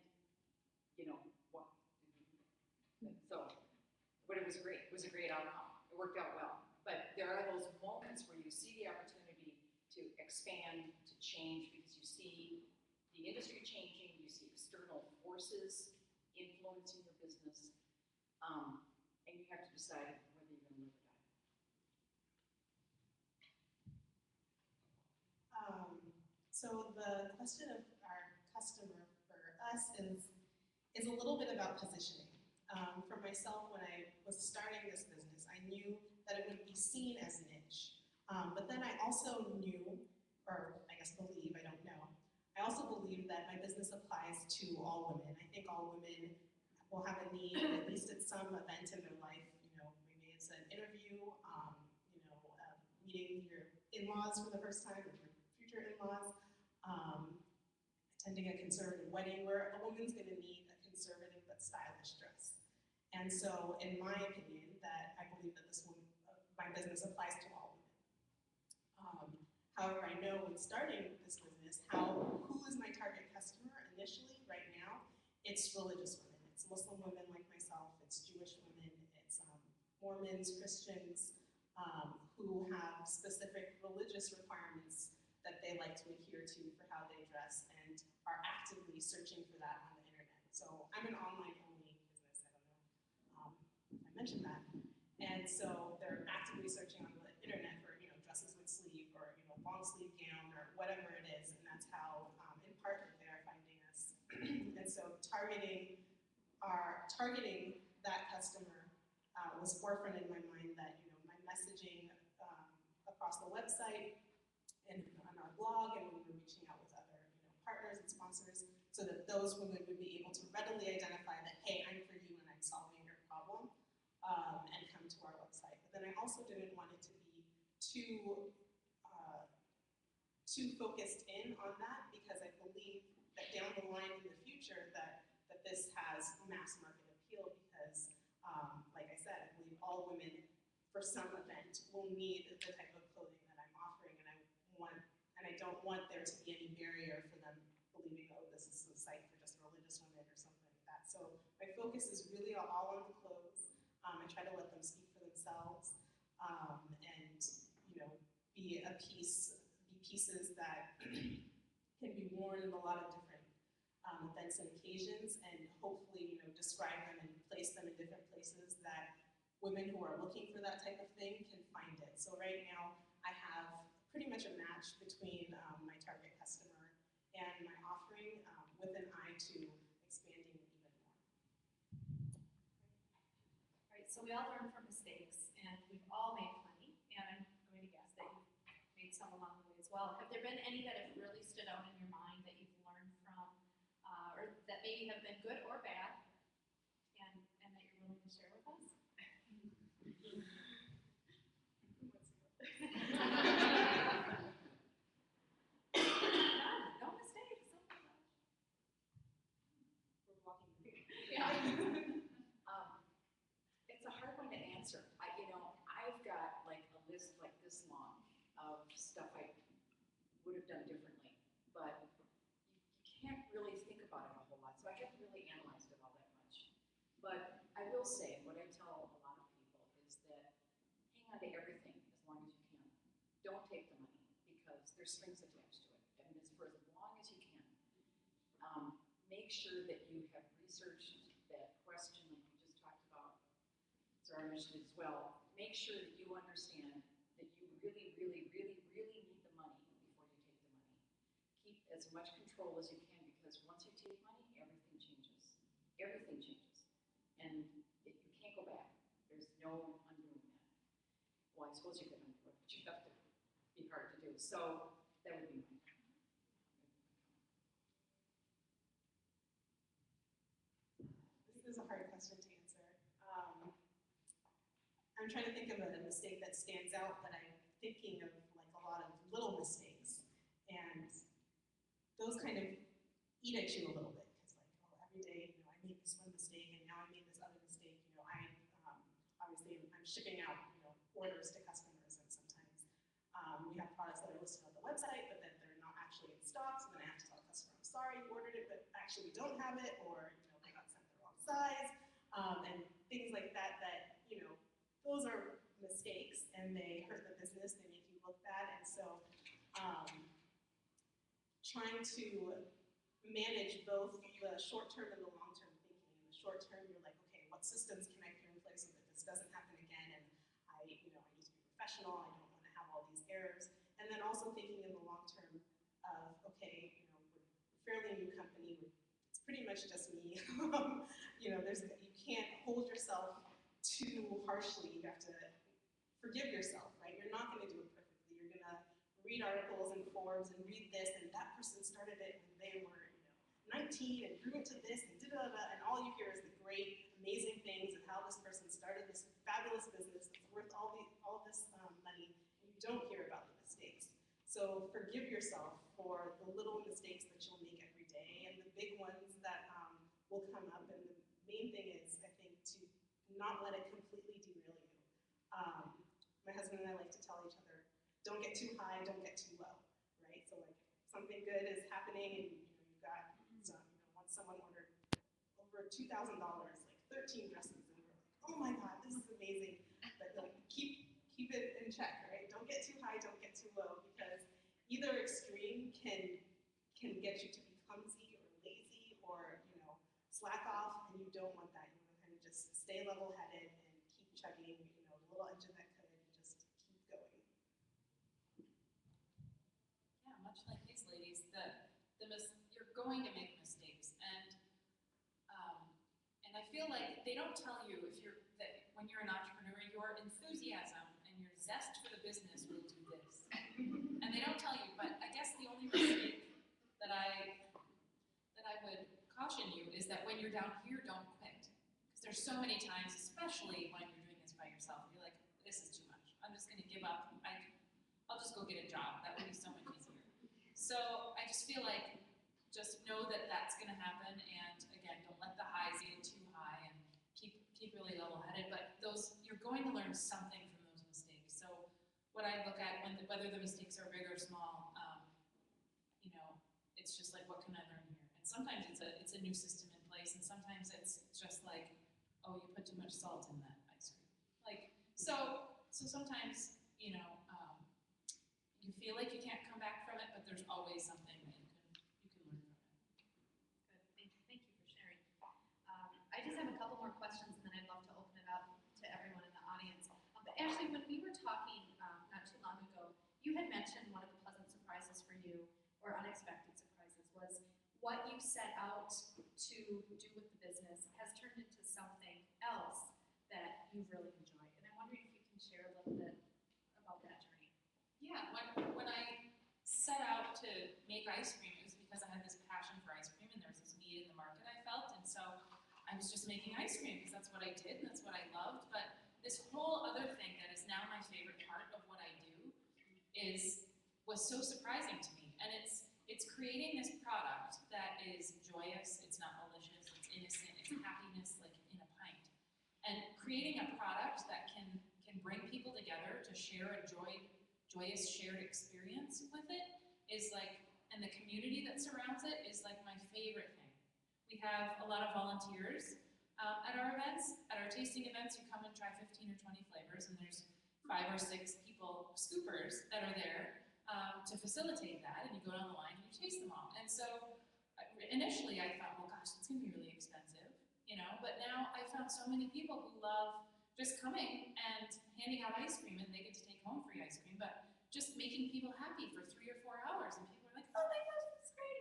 but it was great. It was a great outcome. It worked out well. But there are those moments where you see the opportunity to expand, to change, because you see the industry changing, you see external forces influencing your business, and you have to decide whether you're going to live or die. So the question of our customer for us is a little bit about positioning. For myself, when I was starting this business, I knew that it would be seen as niche. But then I also knew, or I guess believe, I don't know, I also believe that my business applies to all women. I think all women will have a need, at least at some event in their life. Maybe it's an interview, meeting your in-laws for the first time, or your future in-laws, attending a conservative wedding, where a woman's going to need a conservative but stylish dress. And so, in my opinion, that I believe that my business applies to all women. However, I know when starting this business, who is my target customer initially, right now? It's religious women. It's Muslim women like myself. It's Jewish women. It's Mormons, Christians, who have specific religious requirements that they like to adhere to for how they dress and are actively searching for that on the internet. So I'm an online-only business. I don't know if I mentioned that. And so they're actively searching on the internet for dresses with sleeve, or long sleeve gown, or whatever it is, and that's how in part that they are finding us. And so targeting that customer was forefront in my mind, that my messaging across the website and on our blog, and when we were reaching out with other partners and sponsors, so that those women would be able to readily identify that, hey, I'm for you and I'm solving your problem, and come to our website. But then I also didn't want it to be too focused in on that, because I believe that down the line in the future that this has mass market appeal, because like I said, I believe all women for some event will need the type of clothing that I'm offering, and I don't want there to be any barrier for them believing, oh, this is a site for just religious women or something like that. So my focus is really all on the clothes. I try to let them speak for themselves, and be pieces that can be worn in a lot of different events and occasions, and hopefully describe them and place them in different places that women who are looking for that type of thing can find it. So right now I have pretty much a match between my target customer and my offering, with an eye to expanding even more. All right, so we all learn from mistakes, and we've all made plenty, and I'm going to guess that you've made some along the way as well. Have there been any that have really stood out in your mind that you've learned from, or that maybe have been good or bad, and that you're willing to share with us? No mistakes. We're walking through. Yeah. It's a hard one to answer. I've got like a list like this long of stuff I would have done differently, but you can't really think about it a whole lot, so I haven't really analyzed it all that much. But I will say, what I tell a lot of people is that hang on to everything as long as you can. Don't take the money, because there's strings attached to it, and it's for as long as you can. Make sure that you have researched that question like we just talked about. Zara mentioned it as well. Make sure that you understand that you really, really, really, really need the money before you take the money. Keep as much control as you can, because once you take money, everything changes. Everything changes. And you can't go back. There's no undoing that. Well, I suppose you can undo it, but you have to be hard to do. So that would be mine. This is a hard question to answer. I'm trying to think of a mistake that stands out, but I'm thinking of like a lot of little mistakes, and those kind of eat at you a little bit, because every day, I made this one mistake, and now I made this other mistake. Obviously I'm shipping out, orders to customers, and sometimes we have products that are listed on the website, but then they're not actually in stock, so then I have to tell the customer, I'm sorry, you ordered it, but actually we don't have it, or they got sent the wrong size, and things like that. Those are mistakes, and they hurt the business. They make you look bad, and so trying to manage both the short-term and the long-term thinking. In the short term, you're like, okay, what systems can I put in place so that this doesn't happen again? And I need to be professional. I don't want to have all these errors. And then also thinking in the long term of, okay, you know, we're a fairly new company, it's pretty much just me. You know, you can't hold yourself too harshly. You have to forgive yourself, right? You're not going to do it perfectly. You're going to read articles in Forbes and read this, and that person started it when they were, you know, 19 and grew into this and da-da-da, and all you hear is the great, amazing things and how this person started this fabulous business that's worth all this money, and you don't hear about the mistakes. So forgive yourself for the little mistakes that you'll make every day and the big ones that will come up. And the main thing is, I think, to not let it completely derail you. My husband and I like to tell each other, don't get too high, don't get too low, right? So like something good is happening and you've got some, once someone ordered over $2,000, like 13 dresses, and we're like, oh my God, this is amazing. But like keep it in check, right? Don't get too high, don't get too low, because either extreme can get you to be clumsy or lazy or slack off, and you don't want that. You want to kind of just stay level-headed and keep chugging, the little engine that could, and just keep going. Yeah, much like these ladies, you're going to make mistakes, and I feel like they don't tell you that when you're an entrepreneur, your enthusiasm and your zest for the business will do this, and they don't tell you. But I guess the only mistake that I would caution you is that when you're down here, don't quit, because there's so many times, especially when you're doing this by yourself, you're like, this is too much. I'm just going to give up. I'll just go get a job. That would be so much easier. So I just feel like just know that that's going to happen, and again, don't let the highs get too high, and keep really level-headed. But you're going to learn something from those mistakes. So what I look at whether the mistakes are big or small, it's just like, what can I learn here? And sometimes it's a new system in place, and sometimes it's just like, oh, you put too much salt in that ice cream. Like so sometimes you feel like you can't come back from it, but there's always something that you can learn from it. Good, thank you for sharing. I just have a couple more questions, and then I'd love to open it up to everyone in the audience. But Ashley, when we were talking not too long ago, you had mentioned one of the pleasant surprises for you, or unexpected surprises, was what you set out to do with the business has turned into something else that you've really enjoyed. And I'm wondering if you can share a little bit about that journey. Yeah, when I set out to make ice cream, it was because I had this passion for ice cream, and there was this need in the market I felt, and so I was just making ice cream because that's what I did and that's what I loved. But this whole other thing that is now my favorite part of what I do was so surprising to me, and it's creating this product that is joyous, it's not malicious, it's innocent, it's happiness like in a pint, and creating a product that can bring people together to share a joyous shared experience with it is like, and the community that surrounds it is like my favorite thing. We have a lot of volunteers at our events. At our tasting events, you come and try 15 or 20 flavors, and there's 5 or 6 people, scoopers, that are there to facilitate that, and you go down the line and you taste them all. And so initially I thought, well, gosh, it's going to be really expensive, but now I found so many people who love just coming and handing out ice cream, and they get to take home free ice cream, but just making people happy for 3 or 4 hours, and people are like, oh my gosh, that's great,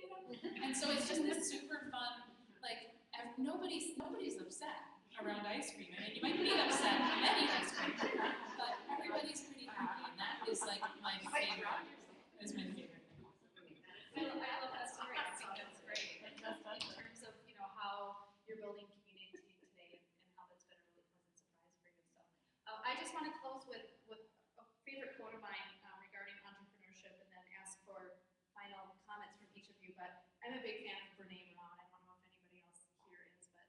And so it's just this super fun, like, nobody's upset around ice cream. I mean, you might be upset when you eat ice cream, but everybody's pretty happy, and that is like my favorite. Is my favorite thing. I love that story. I think that's great. And just in terms of how you're building community today, and how that's been a really pleasant surprise for you. So I just want to close with a favorite quote of mine regarding entrepreneurship, and then ask for final comments from each of you. But I'm a big fan of Brené Brown. I don't know if anybody else here is, but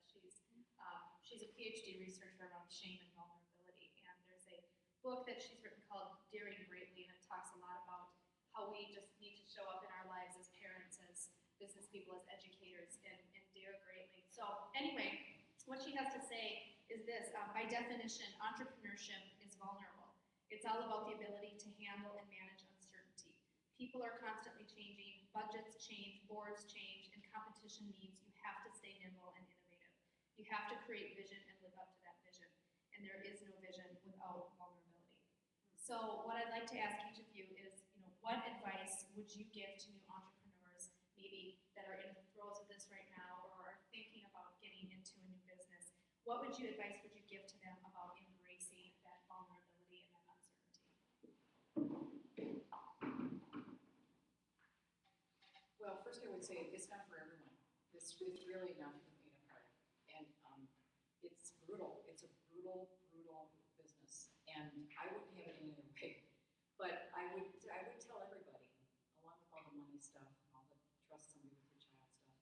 she's a PhD researcher around shame and vulnerability. And there's a book that she's written called Daring Greatly, and it talks a lot about how we just need to show up in our lives as parents, as business people, as educators, and dare greatly. So anyway, what she has to say is this: by definition, entrepreneurship is vulnerable. It's all about the ability to handle and manage uncertainty. People are constantly changing, budgets change, boards change, and competition means you have to stay nimble and innovative. You have to create vision and live up to that vision. And there is no vision without vulnerability. So what I'd like to ask each of you is, what advice would you give to new entrepreneurs that are in the throes of this right now or are thinking about getting into a new business, what advice would you give to them about embracing that vulnerability and that uncertainty? Well, first I would say it's not for everyone. It's really not for the faint of heart. And it's brutal. It's a brutal business. And I wouldn't have it any other way. But I would tell everybody, along with all the money stuff and all the trust somebody with your child stuff,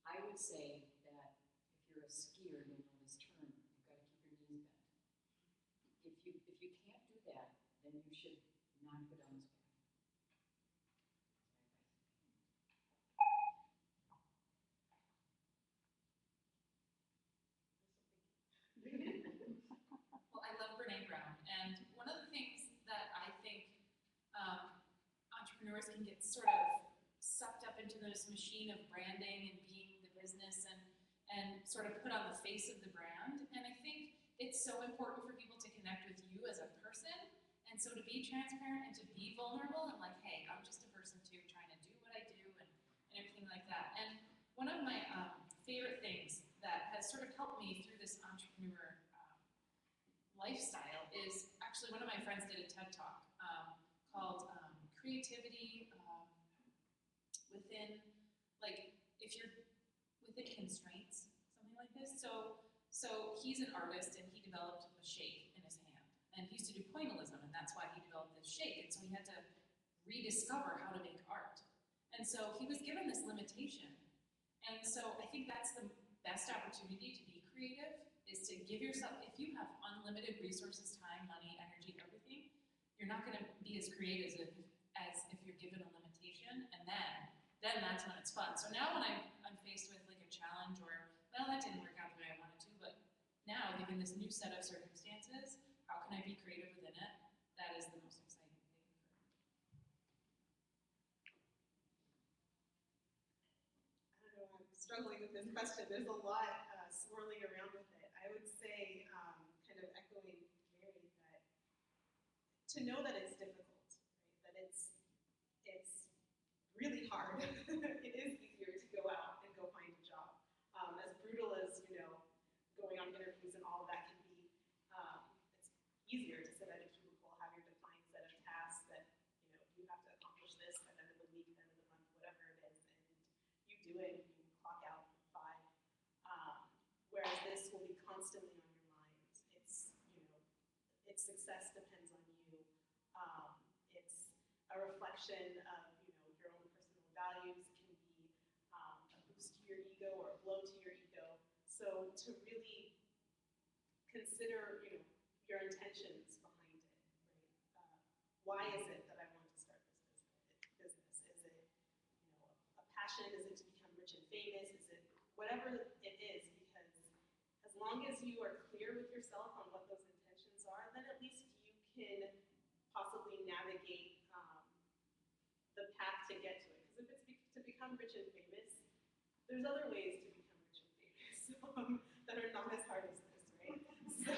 I would say that if you're a skier, you'll know this term, you've got to keep your knees bent. If you can't do that, then you should not go down this path. Well, I love Brene Brown, and one of the things that I think entrepreneurs can get sort of sucked up into this machine of branding and being the business and sort of put on the face of the brand. And I think it's so important for people to connect with you as a person, and so to be transparent and to be vulnerable and like, hey, I'm just a person too, trying to do what I do and everything like that. And one of my favorite things that has sort of helped me through this entrepreneur lifestyle is actually one of my friends did a TED Talk called Creativity Within, like, if you're within constraints, something like this. So he's an artist and he developed a shake in his hand. And he used to do pointillism, and that's why he developed this shake. And so he had to rediscover how to make art. And so he was given this limitation. And so I think that's the best opportunity to be creative, is to give yourself, if you have unlimited resources, time, money, energy, everything, you're not going to be as creative as if you're given a limitation, and then that's when it's fun. So now when I'm faced with like a challenge or, well, that didn't work out the way I wanted to, but now given this new set of circumstances, how can I be creative within it? That is the most exciting thing for me. I don't know, I'm struggling with this question. There's a lot swirling around with it. I would say, kind of echoing Mary, that to know that it's difficult, right? That it's really hard. It is easier to go out and go find a job. As brutal as, going on interviews and all of that can be, it's easier to sit at a cubicle, have your defined set of tasks that, you have to accomplish this by the end of the week, the end of the month, whatever it is, and you do it, you clock out at 5. Whereas this will be constantly on your mind. It's, its success depends on you. It's a reflection of, your own personal values. It can be a boost to your ego or a blow to your ego. So to really consider, your intentions behind it, right? Why is it that I want to start this business? Is it, a passion? Is it to become rich and famous? Is it whatever it is? Because as long as you are clear with yourself on what those intentions are, then at least you can possibly navigate the path to get to it. Because if it's to become rich and famous, there's other ways to become rich and famous that are not as hard as this, right? So,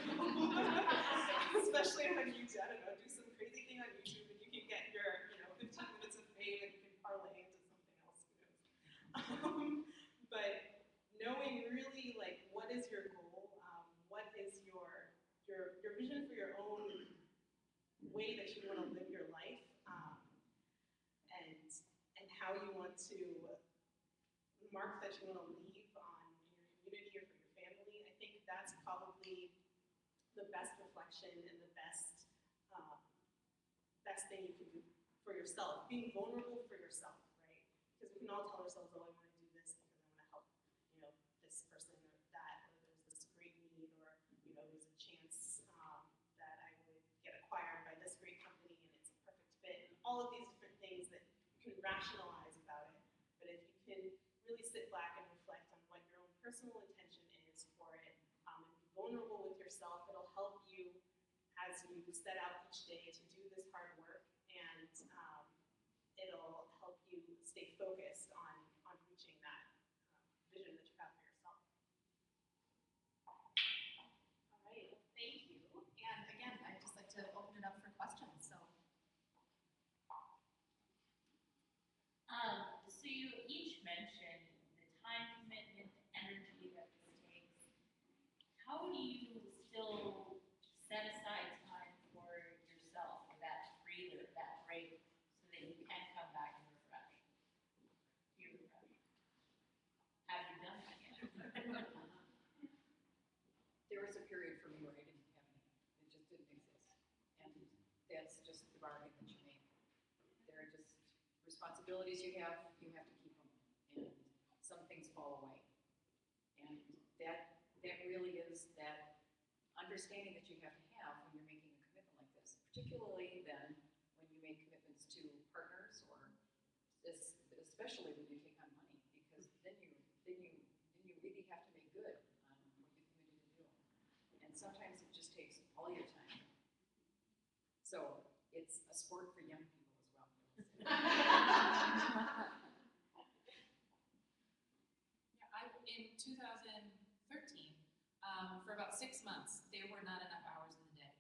especially when you, I don't know, do some crazy thing on YouTube and you can get your, 15 minutes of fame and you can parlay into something else, who knows. But knowing really, like, what is your goal? What is your vision for your own way that you want to live your life? And how you want to mark that you want to leave on your community or for your family. I think that's probably the best reflection and the best thing you can do for yourself. Being vulnerable for yourself, right? Because we can all tell ourselves, oh, I want to do this because I want to help, this person or that, or there's this great need, or, there's a chance that I would get acquired by this great company and it's a perfect fit, and all of these different things that you can rationalize about it. But if you can really sit back and reflect on what your own personal intention is for it, and be vulnerable with yourself, it'll help you as you set out each day to do this hard work, and it'll help you stay focused on reaching that vision that you have for yourself. All right, well, thank you. And again, I'd just like to open it up for questions. So So you each mentioned was a period for me where I didn't have any. It just didn't exist. And that's just the bargain that you make. There are just responsibilities you have to keep them. And some things fall away. And that really is that understanding that you have to have when you're making a commitment like this, particularly then when you make commitments to partners or especially when you take on money, because then you really have to make good on what you committed to do. And sometimes it just takes all your time. So it's a sport for young people as well. Yeah, in 2013, for about 6 months, there were not enough hours in the day.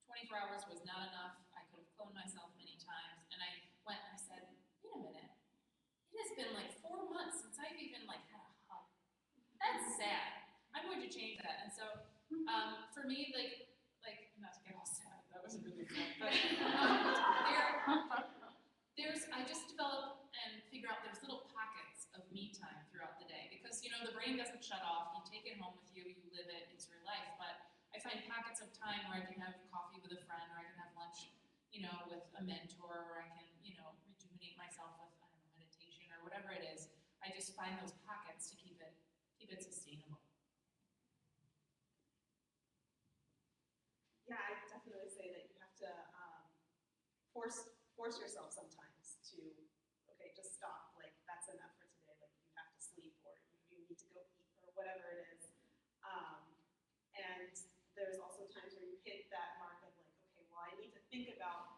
24 hours was not enough. I could have cloned myself many times, and I went and I said, wait a minute, it has been like 4 months since I've even like had a hug. That's sad. I'm going to change that. And so, for me, like not to get all sad, that was really sad, but I just develop and figure out there's little pockets of me time throughout the day, because the brain doesn't shut off. You take it home with you, you live it, it's your life. But I find pockets of time where I can have coffee with a friend, or I can have lunch, with a mentor, or I can, rejuvenate myself with, I don't know, meditation or whatever it is. I just find those pockets to keep it sustainable. Yeah, I would definitely say that you have to force yourself sometimes to, okay, just stop. Like, that's enough for today. Like, you have to sleep, or you need to go eat, or whatever it is. And there's also times where you hit that mark of like, okay, well, I need to think about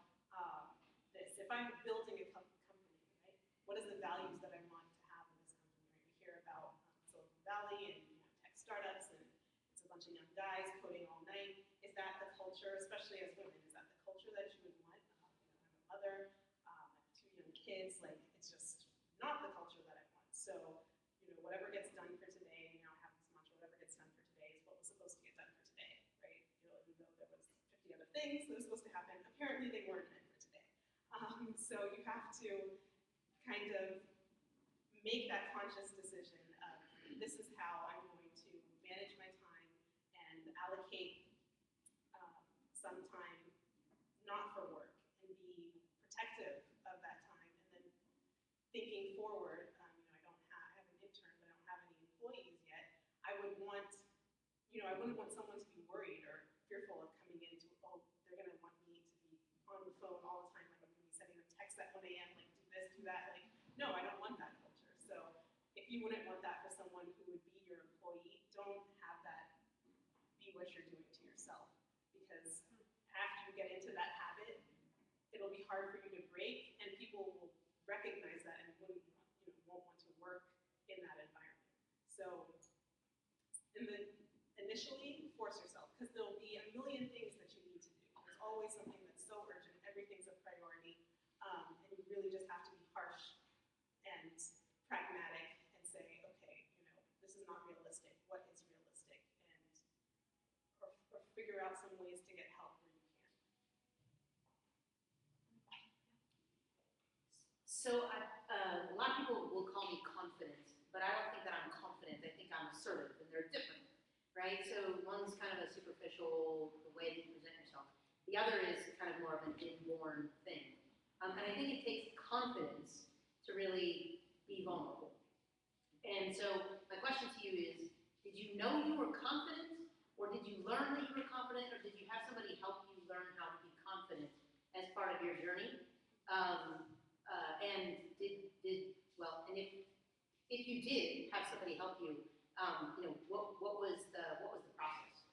this. If I'm building a company, right? What is the values that I want to have in this company? Right? We hear about Silicon Valley and tech startups, and it's a bunch of young guys coding all night. Is that the culture, especially as women? Is that the culture that you would want? I'm a mother, I have 2 young kids. Like, it's just not the culture that I want. So, whatever gets done for today, I have this mantra: whatever gets done for today is what was supposed to get done for today, right? Even though there was 50 other things that were supposed to happen, apparently they weren't meant for today. So you have to kind of make that conscious decision of, this is how I'm going to manage my time and allocate some time not for work, and be protective of that time. And then thinking forward, I have an intern, but I don't have any employees yet. I wouldn't want someone to be worried or fearful of coming into, oh, they're going to want me to be on the phone all the time. Like, I'm going to be sending them texts at 1 a.m., like, do this, do that. Like, no, I don't want that culture. So if you wouldn't want that for someone who would be your employee, don't have that be what you're doing to yourself. Because after you get into that habit, it'll be hard for you to break, and people will recognize that and won't want to work in that environment. So initially, force yourself, because there'll be a million things that you need to do. There's always something that's so urgent. Everything's a priority. And you really just have to be harsh and pragmatic and say, okay, this is not realistic. What is realistic? Or figure out some ways to get help where you can. So a lot of people will call me confident, but I don't think that I'm confident. I think I'm assertive, and they're different, right? So one's kind of a superficial, the way that you present yourself. The other is kind of more of an inborn thing. And I think it takes confidence to really be vulnerable. And so my question to you is, did you know you were confident, or did you learn that you were confident, or did you have somebody help you learn how to be confident as part of your journey? And and if you did have somebody help you, what was the process?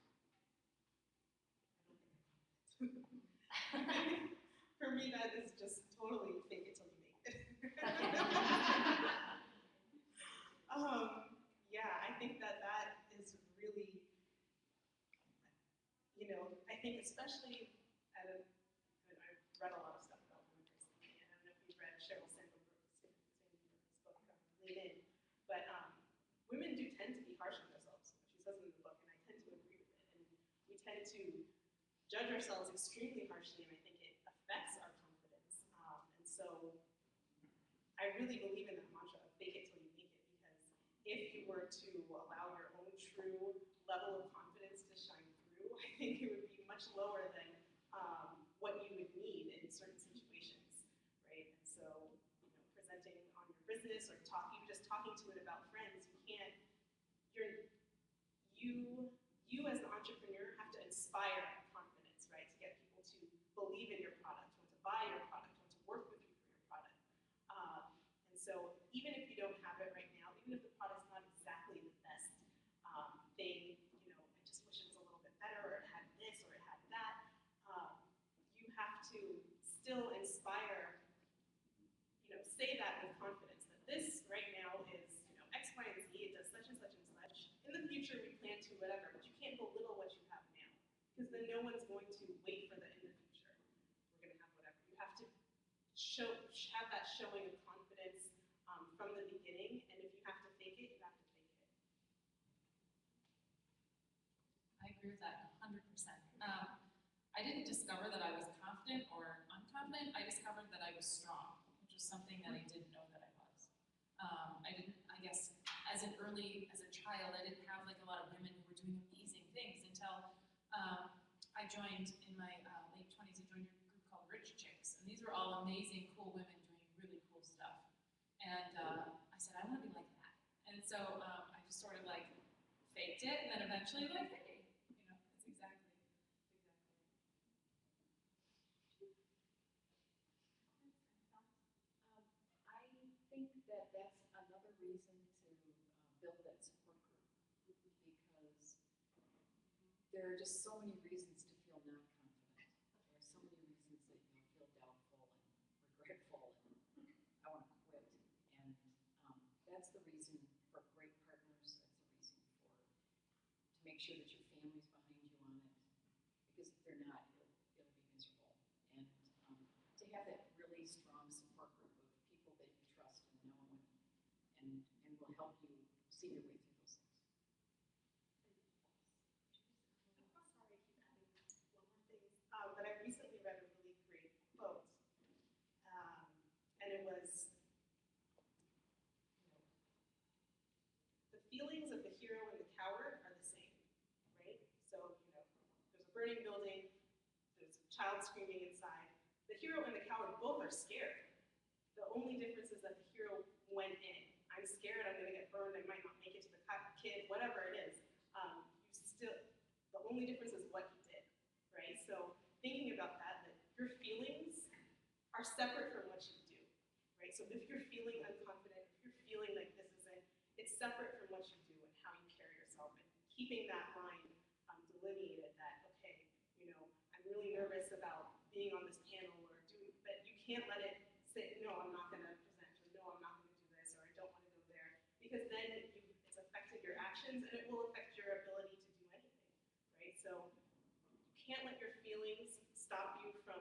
For me, that is just totally fake it till you make it. Yeah, I think that is really, I think especially I've read a lot of stuff about women recently, and I don't know if you've read Sheryl Sandberg's book, Lean In, but women do tend to be harsh on themselves. She says in the book, and I tend to agree with it. And we tend to judge ourselves extremely harshly, and I think it affects our confidence. And so I really believe in that mantra of fake it till you make it, because if you were to allow your own true level of confidence to shine think it would be much lower than what you would need in certain situations, right? And so, presenting on your business or just talking to it about friends, you as an entrepreneur have to inspire confidence, right? To get people to believe in your product, want to buy your product, want to work with you for your product. And so even if you don't have it right now, even if the product's not exactly the best thing, I just wish it was a little bit better, or it had this, or it had that, you have to still inspire, say that with confidence, that this right now is, X, Y, and Z, it does such and such and such. In the future, we plan to whatever, but you can't belittle what you have now, because then no one's going to wait for the in the future. We're going to have whatever. You have to have that showing of confidence from the beginning, and if you have to fake it, you have to fake it. I agree with that 100%. I didn't discover that I was confident or unconfident. I discovered that I was strong, which was something that I didn't know that I was. I guess, as a child, I didn't have like a lot of women who were doing amazing things until I joined in my late 20s. I joined a group called Rich Chicks, and these were all amazing, cool women doing really cool stuff. And I said, I want to be like that. And so I just sort of like faked it, and then eventually like, hey, it's exactly. I think that that's another reason to build that support group, because there are just so many reasons to feel not confident. There are so many reasons that you'll feel doubtful and regretful and I want to quit. And that's the reason for great partners. That's the reason to make sure that your family's behind you on it. Because if they're not, it'll be miserable. And to have that really strong support group of people that you trust and know and will help you see your way through those things. Sorry, I keep adding one more thing. But I recently read a really great quote, and it was, the feelings of the hero and the coward are the same, right? So, there's a burning building, there's a child screaming inside. The hero and the coward both are scared. The only difference is that the hero went in. I'm scared, I'm gonna get burned, I might not make it to the kid, whatever it is. The only difference is what he did, right? So thinking about that your feelings are separate from what you do, right? So if you're feeling unconfident, if you're feeling like this isn't, it's separate from what you do and how you carry yourself, and keeping that line delineated that, okay, I'm really nervous about being on this panel or doing, but you can't let it say, no, I'm not gonna present, or no, I'm not gonna do this, or I don't wanna go there, because then it's affected your actions and it will affect your ability to do anything, right? So you can't let your feelings stop you from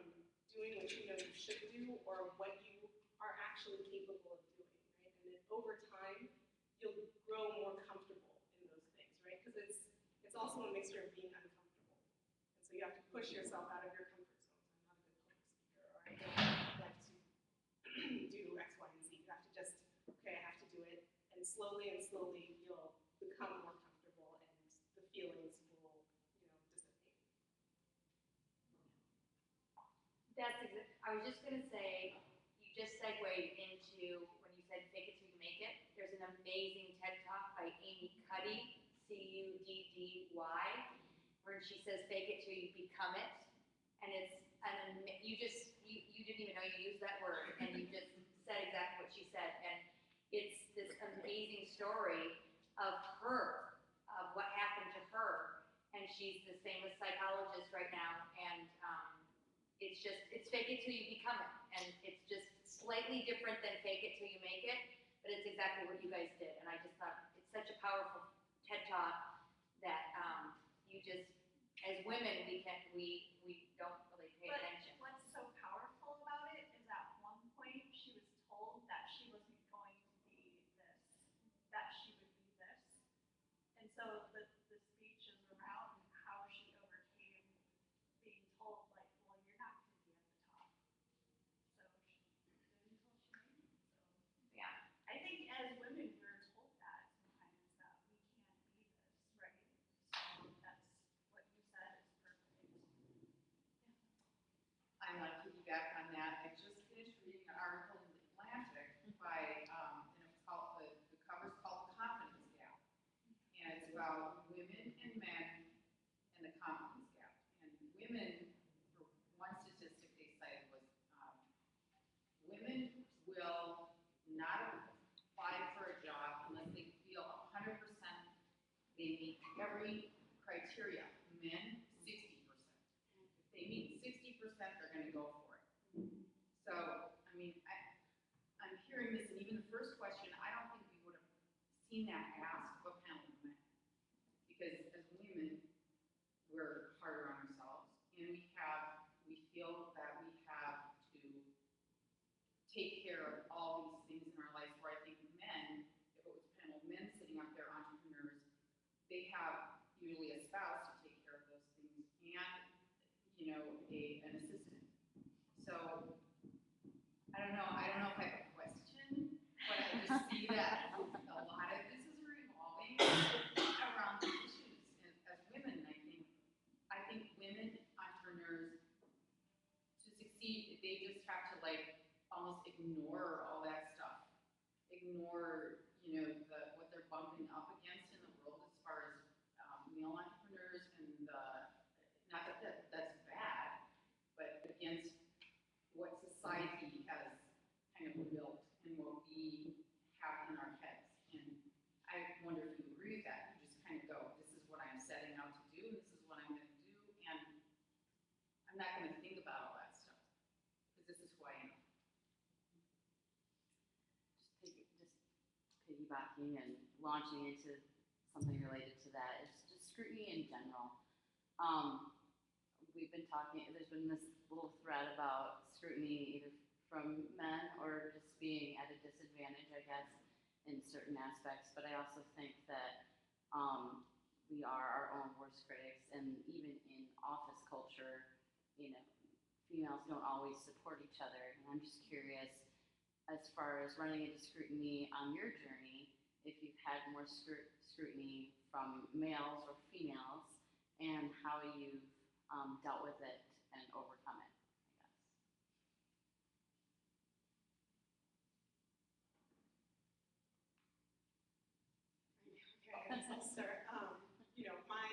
doing what you know you should do or what you are actually capable of doing, right? And then over time, you'll grow more comfortable in those things, right? Because it's also a mixture of being uncomfortable. And so you have to push yourself out of your comfort zones. I'm not a good public speaker, or I don't like to do X, Y, and Z. You have to just, okay, I have to do it. And slowly you'll become more comfortable and the feelings will, dissipate. I was just gonna say, you just segued into when you said fake it till you make it. There's an amazing TED Talk by Amy Cuddy, Cuddy, where she says fake it till you become it. And you didn't even know you used that word, and you just said exactly what she said. And it's this amazing story of what happened to her. And she's this famous psychologist right now, and it's fake it till you become it. And it's just slightly different than fake it till you make it, but it's exactly what you guys did. And I just thought it's such a powerful TED Talk that as women, we don't really pay But attention. what's so powerful about it is at one point she was told that she wasn't going to be this, that she would be this. And so the speech is around how she overcame being told, like, well, you're not going to be at the top. So she did until she made it. So Yeah. I think as women, we're told that sometimes that we can't be this, right? So that's what you said is perfect. piggyback on that, I just finished reading an article in the Atlantic by, and it's called, the cover's called Confidence Gap. And it's about women and men and the confidence gap. And women, for one statistic they cited was, women will not apply for a job unless they feel 100% they meet every criteria. Men, 60%. If they meet 60%, they're going to go for it. So, I mean, I'm hearing this, and even the first question, I don't think we would have seen that asked of a panel of men. Because as women, we're harder on ourselves, and we feel that we have to take care of all these things in our lives, where I think men, if it was a panel of men sitting up there, entrepreneurs, they have usually a spouse to take care of those things, and, you know, an assistant. So, I don't know if I have a question, but I just see that a lot of this is revolving around these issues. And as women, I think women entrepreneurs, to succeed, they just have to like almost ignore all that stuff. Ignore, you know, what they're bumping up against in the world as far as male entrepreneurs, and not that that's bad, but against what society has kind of built and what we have in our heads. And I wonder if you agree with that. You just kind of go, this is what I'm setting out to do, and this is what I'm going to do, and I'm not going to think about all that stuff, because this is who I am. Just piggybacking and launching into something related to that is just scrutiny in general. We've been talking, there's been this little thread about scrutiny either from men or just being at a disadvantage, I guess, in certain aspects. But I also think that we are our own worst critics, and even in office culture, you know, females don't always support each other. And I'm just curious, as far as running into scrutiny on your journey, if you've had more scrutiny from males or females, and how you've dealt with it and overcome it, I guess. Okay, I'll start. You know, my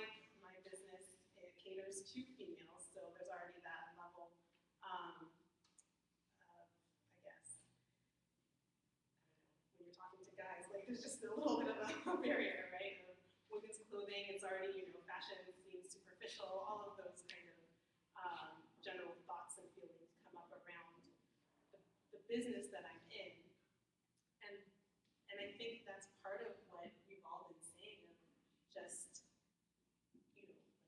business, it caters to females, so there's already that level of, I guess, I don't know, when you're talking to guys, like there's just a little bit of a barrier, right? Of women's clothing, it's already, you know, fashion seems superficial, all of those kind of general thoughts and feelings come up around the business that I'm in. And I think that's part of what we've all been saying of just, you know, like,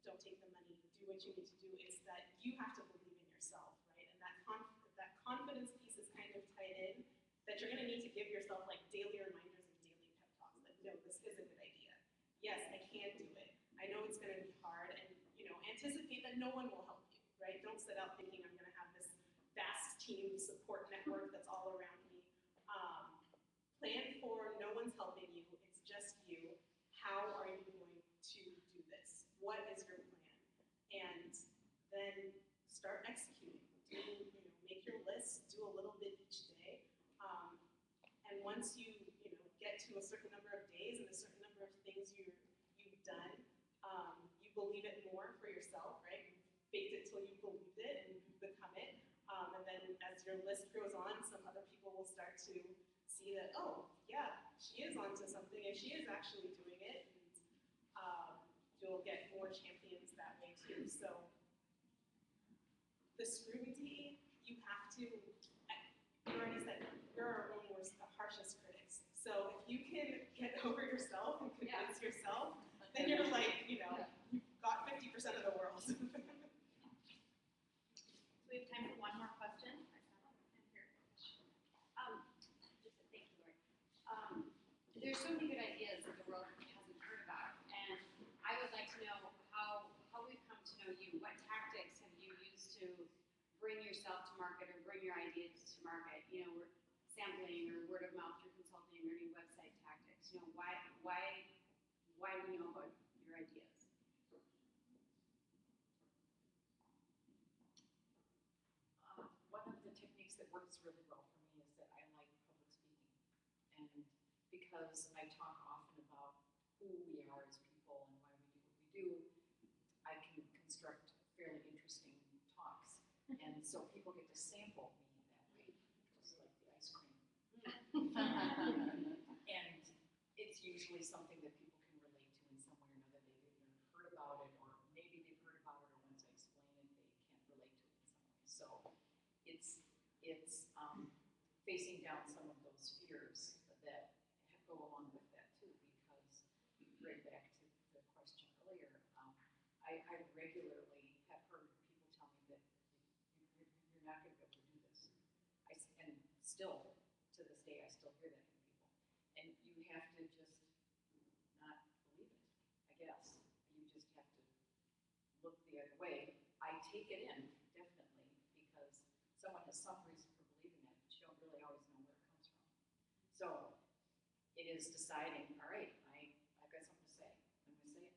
don't take the money, do what you need to do. It's that you have to believe in yourself, right? And that confidence piece is kind of tied in, that you're going to need to give yourself like daily reminders and daily pep talks that, no, this is a good idea. Yes, I can do it. I know it's going to be hard, and, you know, anticipate that no one will help you, right? Don't set out thinking I'm going to have this vast team support network that's all around me. Plan for no one's helping you, it's just you. How are you going to do this? What is your plan? And then start executing. Make your list, do a little bit each day. And once you get to a certain number of days and a certain number of things you've done, you believe it more for yourself, right? You faked it till you believed it and you become it. And then as your list grows on, some other people will start to see that, oh, yeah, she is onto something, and she is actually doing it, and you'll get more champions that way too. So the scrutiny, you have to, you already said, you're our own worst, harshest critics. So if you can get over yourself and convince yourself, then you're like, you've got 50% of the world. Do we have time for one more question? There's so many good ideas that the world hasn't heard about, and I would like to know how we've come to know you. What tactics have you used to bring yourself to market or bring your ideas to market? You know, sampling or word of mouth through consulting or new website tactics. You know, why do we know about your ideas? that works really well for me is that I like public speaking. And because I talk often about who we are as people and why we do what we do, I can construct fairly interesting talks. And so people get to sample me that way, just like the ice cream. And it's usually something that people can relate to in some way or another. They've either heard about it, or maybe they've heard about it, or once I explain it, they can't relate to it in some way. So it's facing down some of those fears that go along with that too, because right back to the question earlier, I regularly have heard people tell me that you're not going to be able to do this. And still, to this day, I still hear that from people. And you have to just not believe it, I guess. You just have to look the other way. I take it in, definitely, because someone has some reason for believing that, but you don't really always know where it comes from. So it is deciding, all right, I've got something to say. I'm going to say it.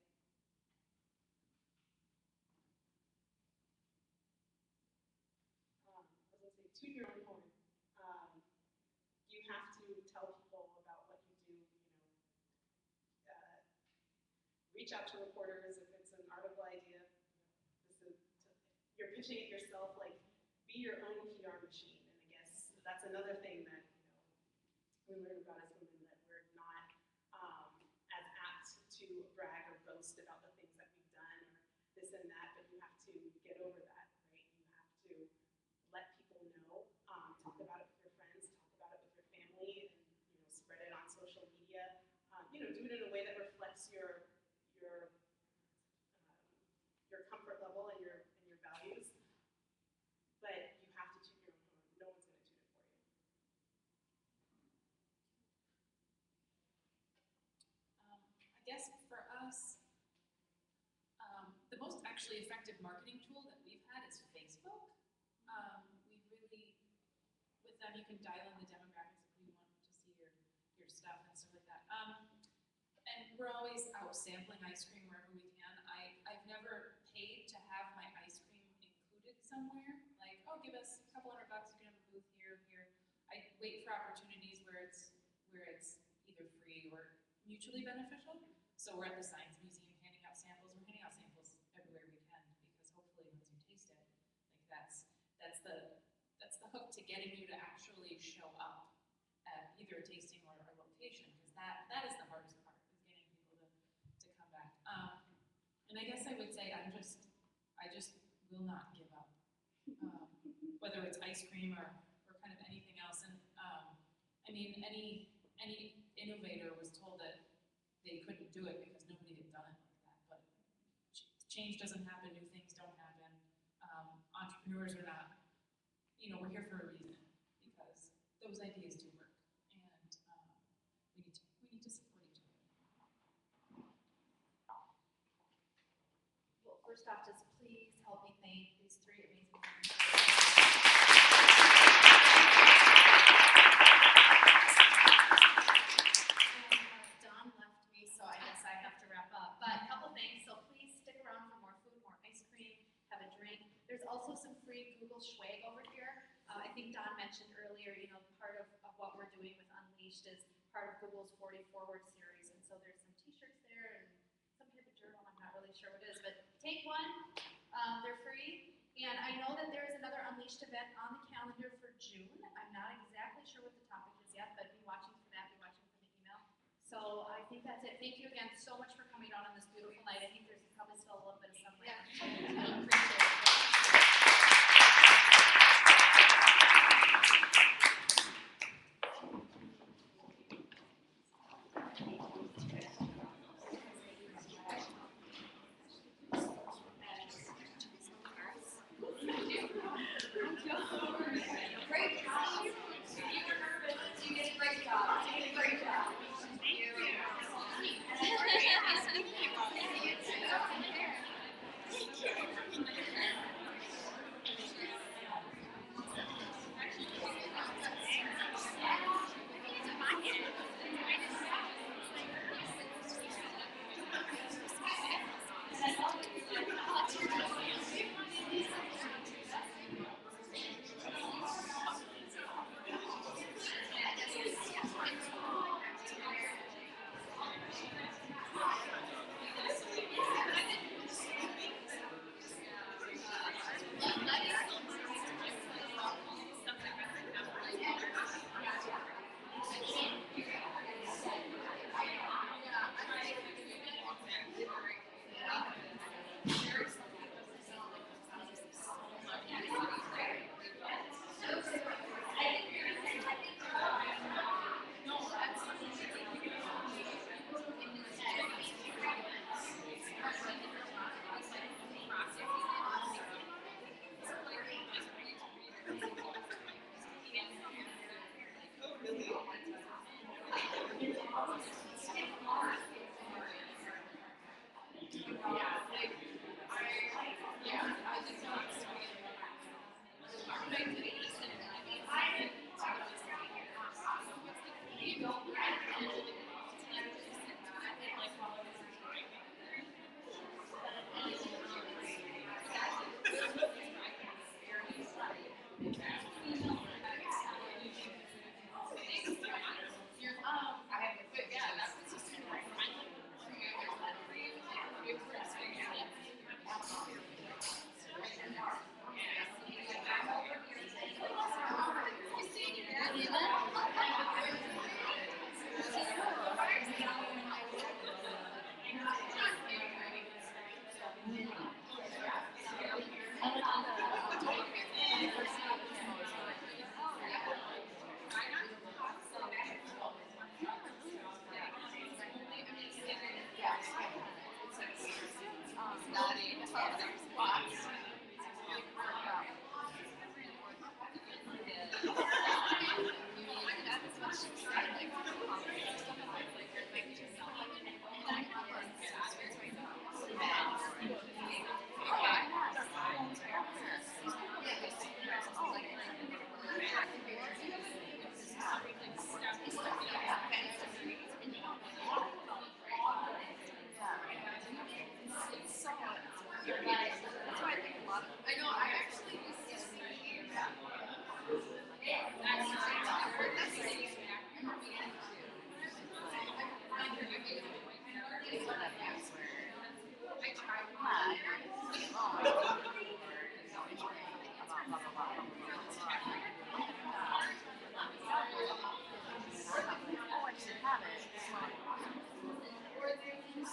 I was gonna say, toot your own horn. You have to tell people about what you do, reach out to reporters if it's an article idea. You're pitching it yourself, like, be your own PR machine. And I guess that's another thing that, we learn about as women, that we're not as apt to brag or boast about the things that we've done or this and that, but you have to get over that, right? You have to let people know, talk about it with your friends, talk about it with your family, and spread it on social media. Do it in a way that reflects your comfort level and your values. But you have to toot your own horn. No one's going to toot it for you. I guess for us, the most actually effective marketing tool that we've had is Facebook. We really, with them, you can dial in the demographics of who you want to see your stuff and stuff like that. And we're always out sampling ice cream wherever we can. I've never paid to have my ice cream included somewhere. Like, oh, give us a couple $100, you can have a booth here. I wait for opportunities where it's either free or mutually beneficial. So we're at the Science Museum handing out samples. We're handing out samples everywhere we can, because hopefully once you taste it, like that's the hook to getting you to actually show up at either a tasting or a location, because that is the hardest part, is getting people to come back. And I guess I would say I just will not give up, whether it's ice cream or kind of anything else. And I mean, any innovator was told that they couldn't do it because nobody had done it like that. But change doesn't happen, new things don't happen. Entrepreneurs are not, we're here for a reason, because those ideas do work, and we need to support each other. Well, first off, just please help me thank these three amazing women. Dawn left me, so I guess I have to wrap up. But a couple things, so please stick around for more food, more ice cream, have a drink. There's also some free Google swag over here. I think Dawn mentioned earlier, part of what we're doing with Unleashed is part of Google's 40 Forward series. And so there's some t-shirts there and some type of journal, I'm not really sure what it is, but take one, they're free. And I know that there is another Unleashed event on the calendar for June. I'm not exactly sure what the topic is yet, but be watching for that, be watching for the email. So I think that's it. Thank you again so much for coming out on this beautiful night. I think there's probably still a little bit of sunlight. I appreciate it. Great job. You were nervous. You did a great job. You did a great job. Thank you.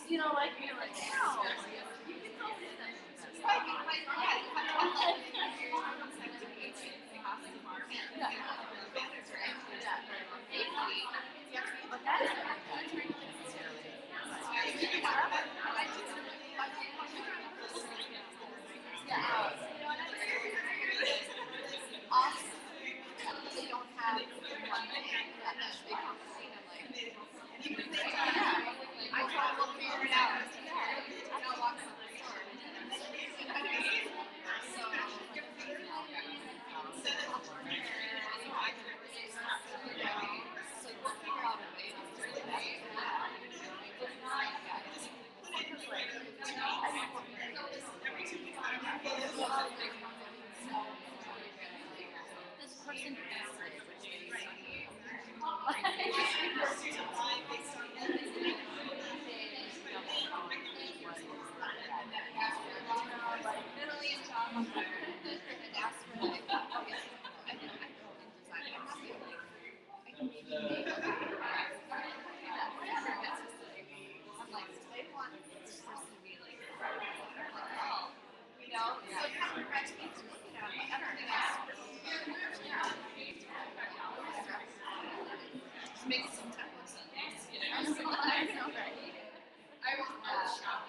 You know, like, you're like, no. But that's awesome. They don't have one that's big company. I thought we'll figure it out. I'll walk from the store. This person Makes some templates and things, you know. So I was shopping.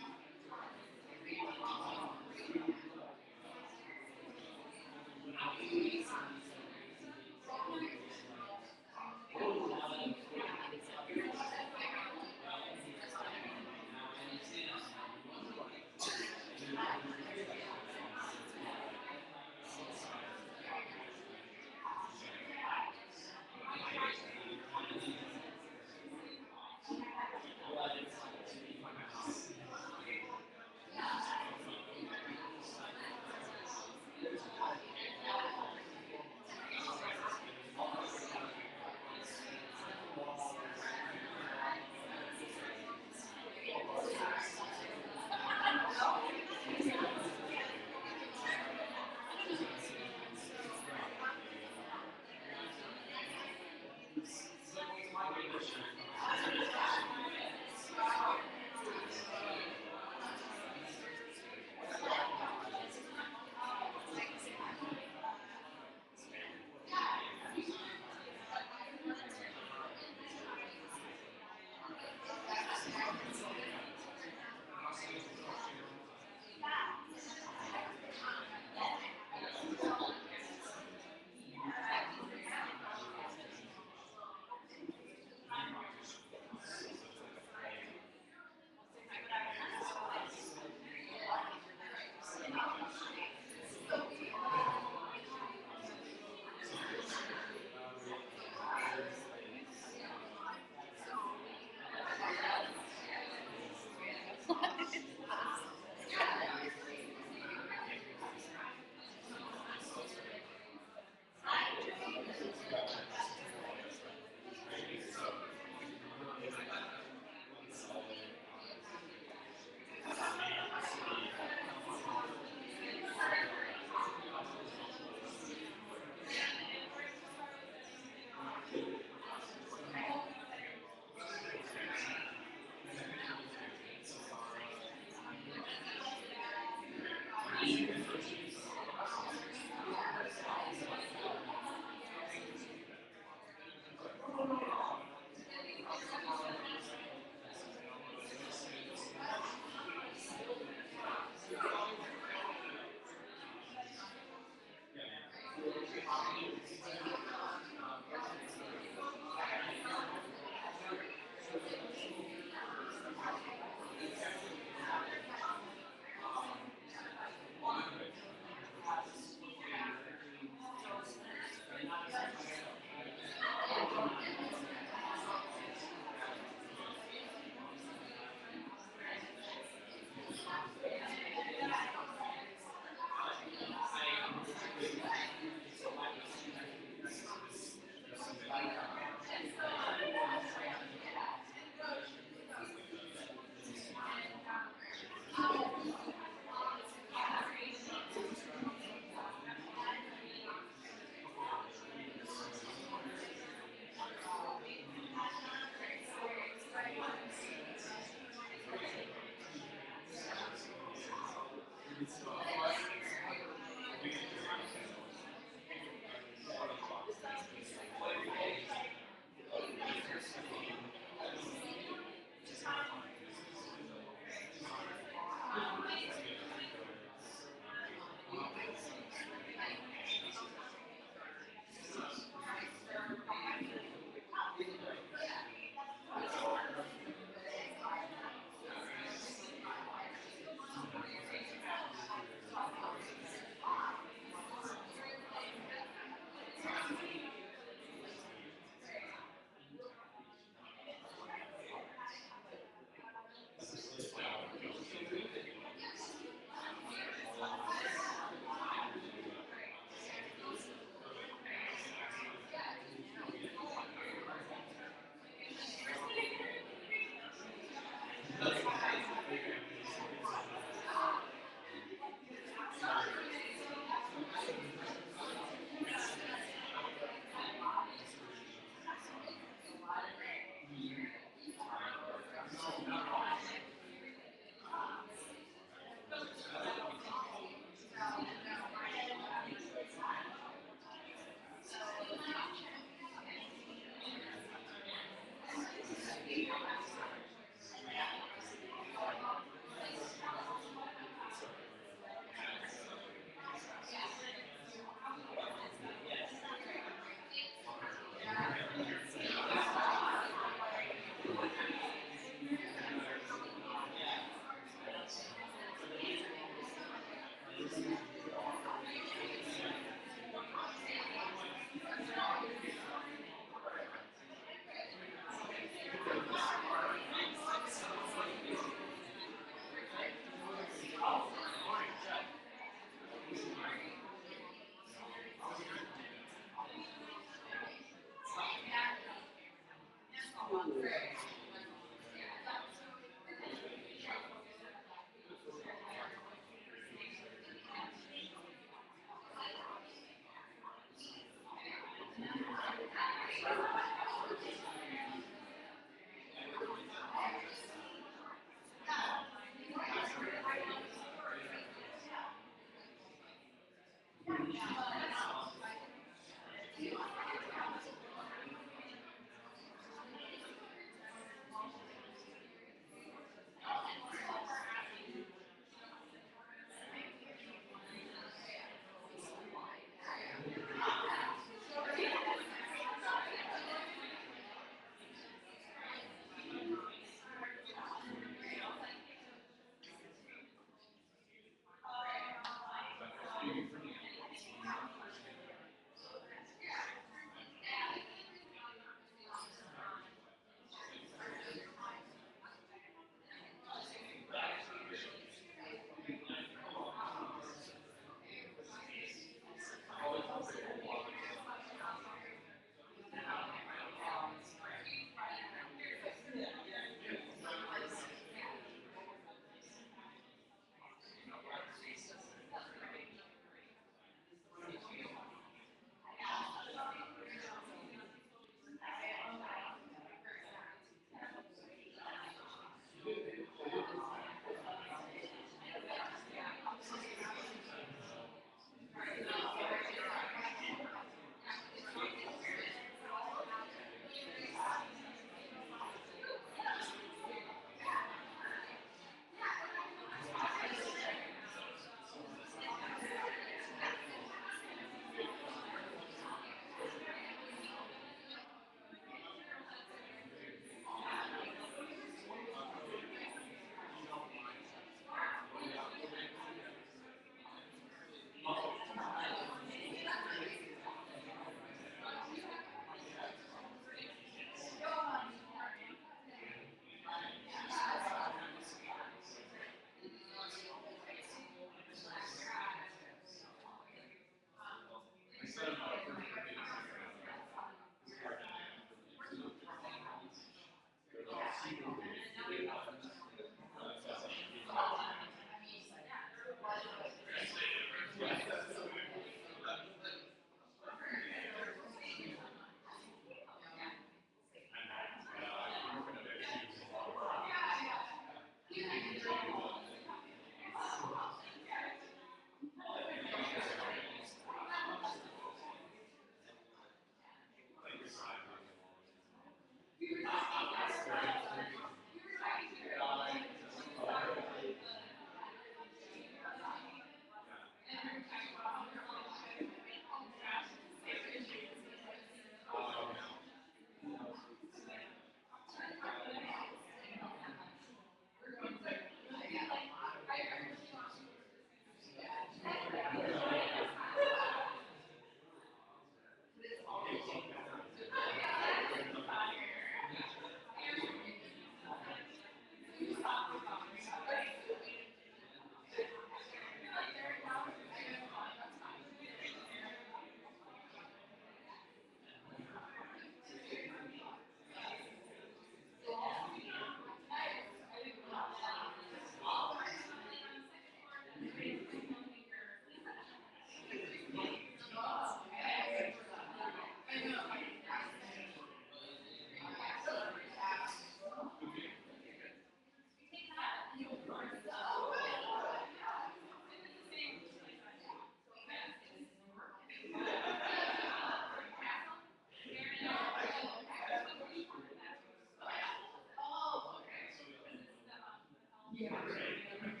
Right.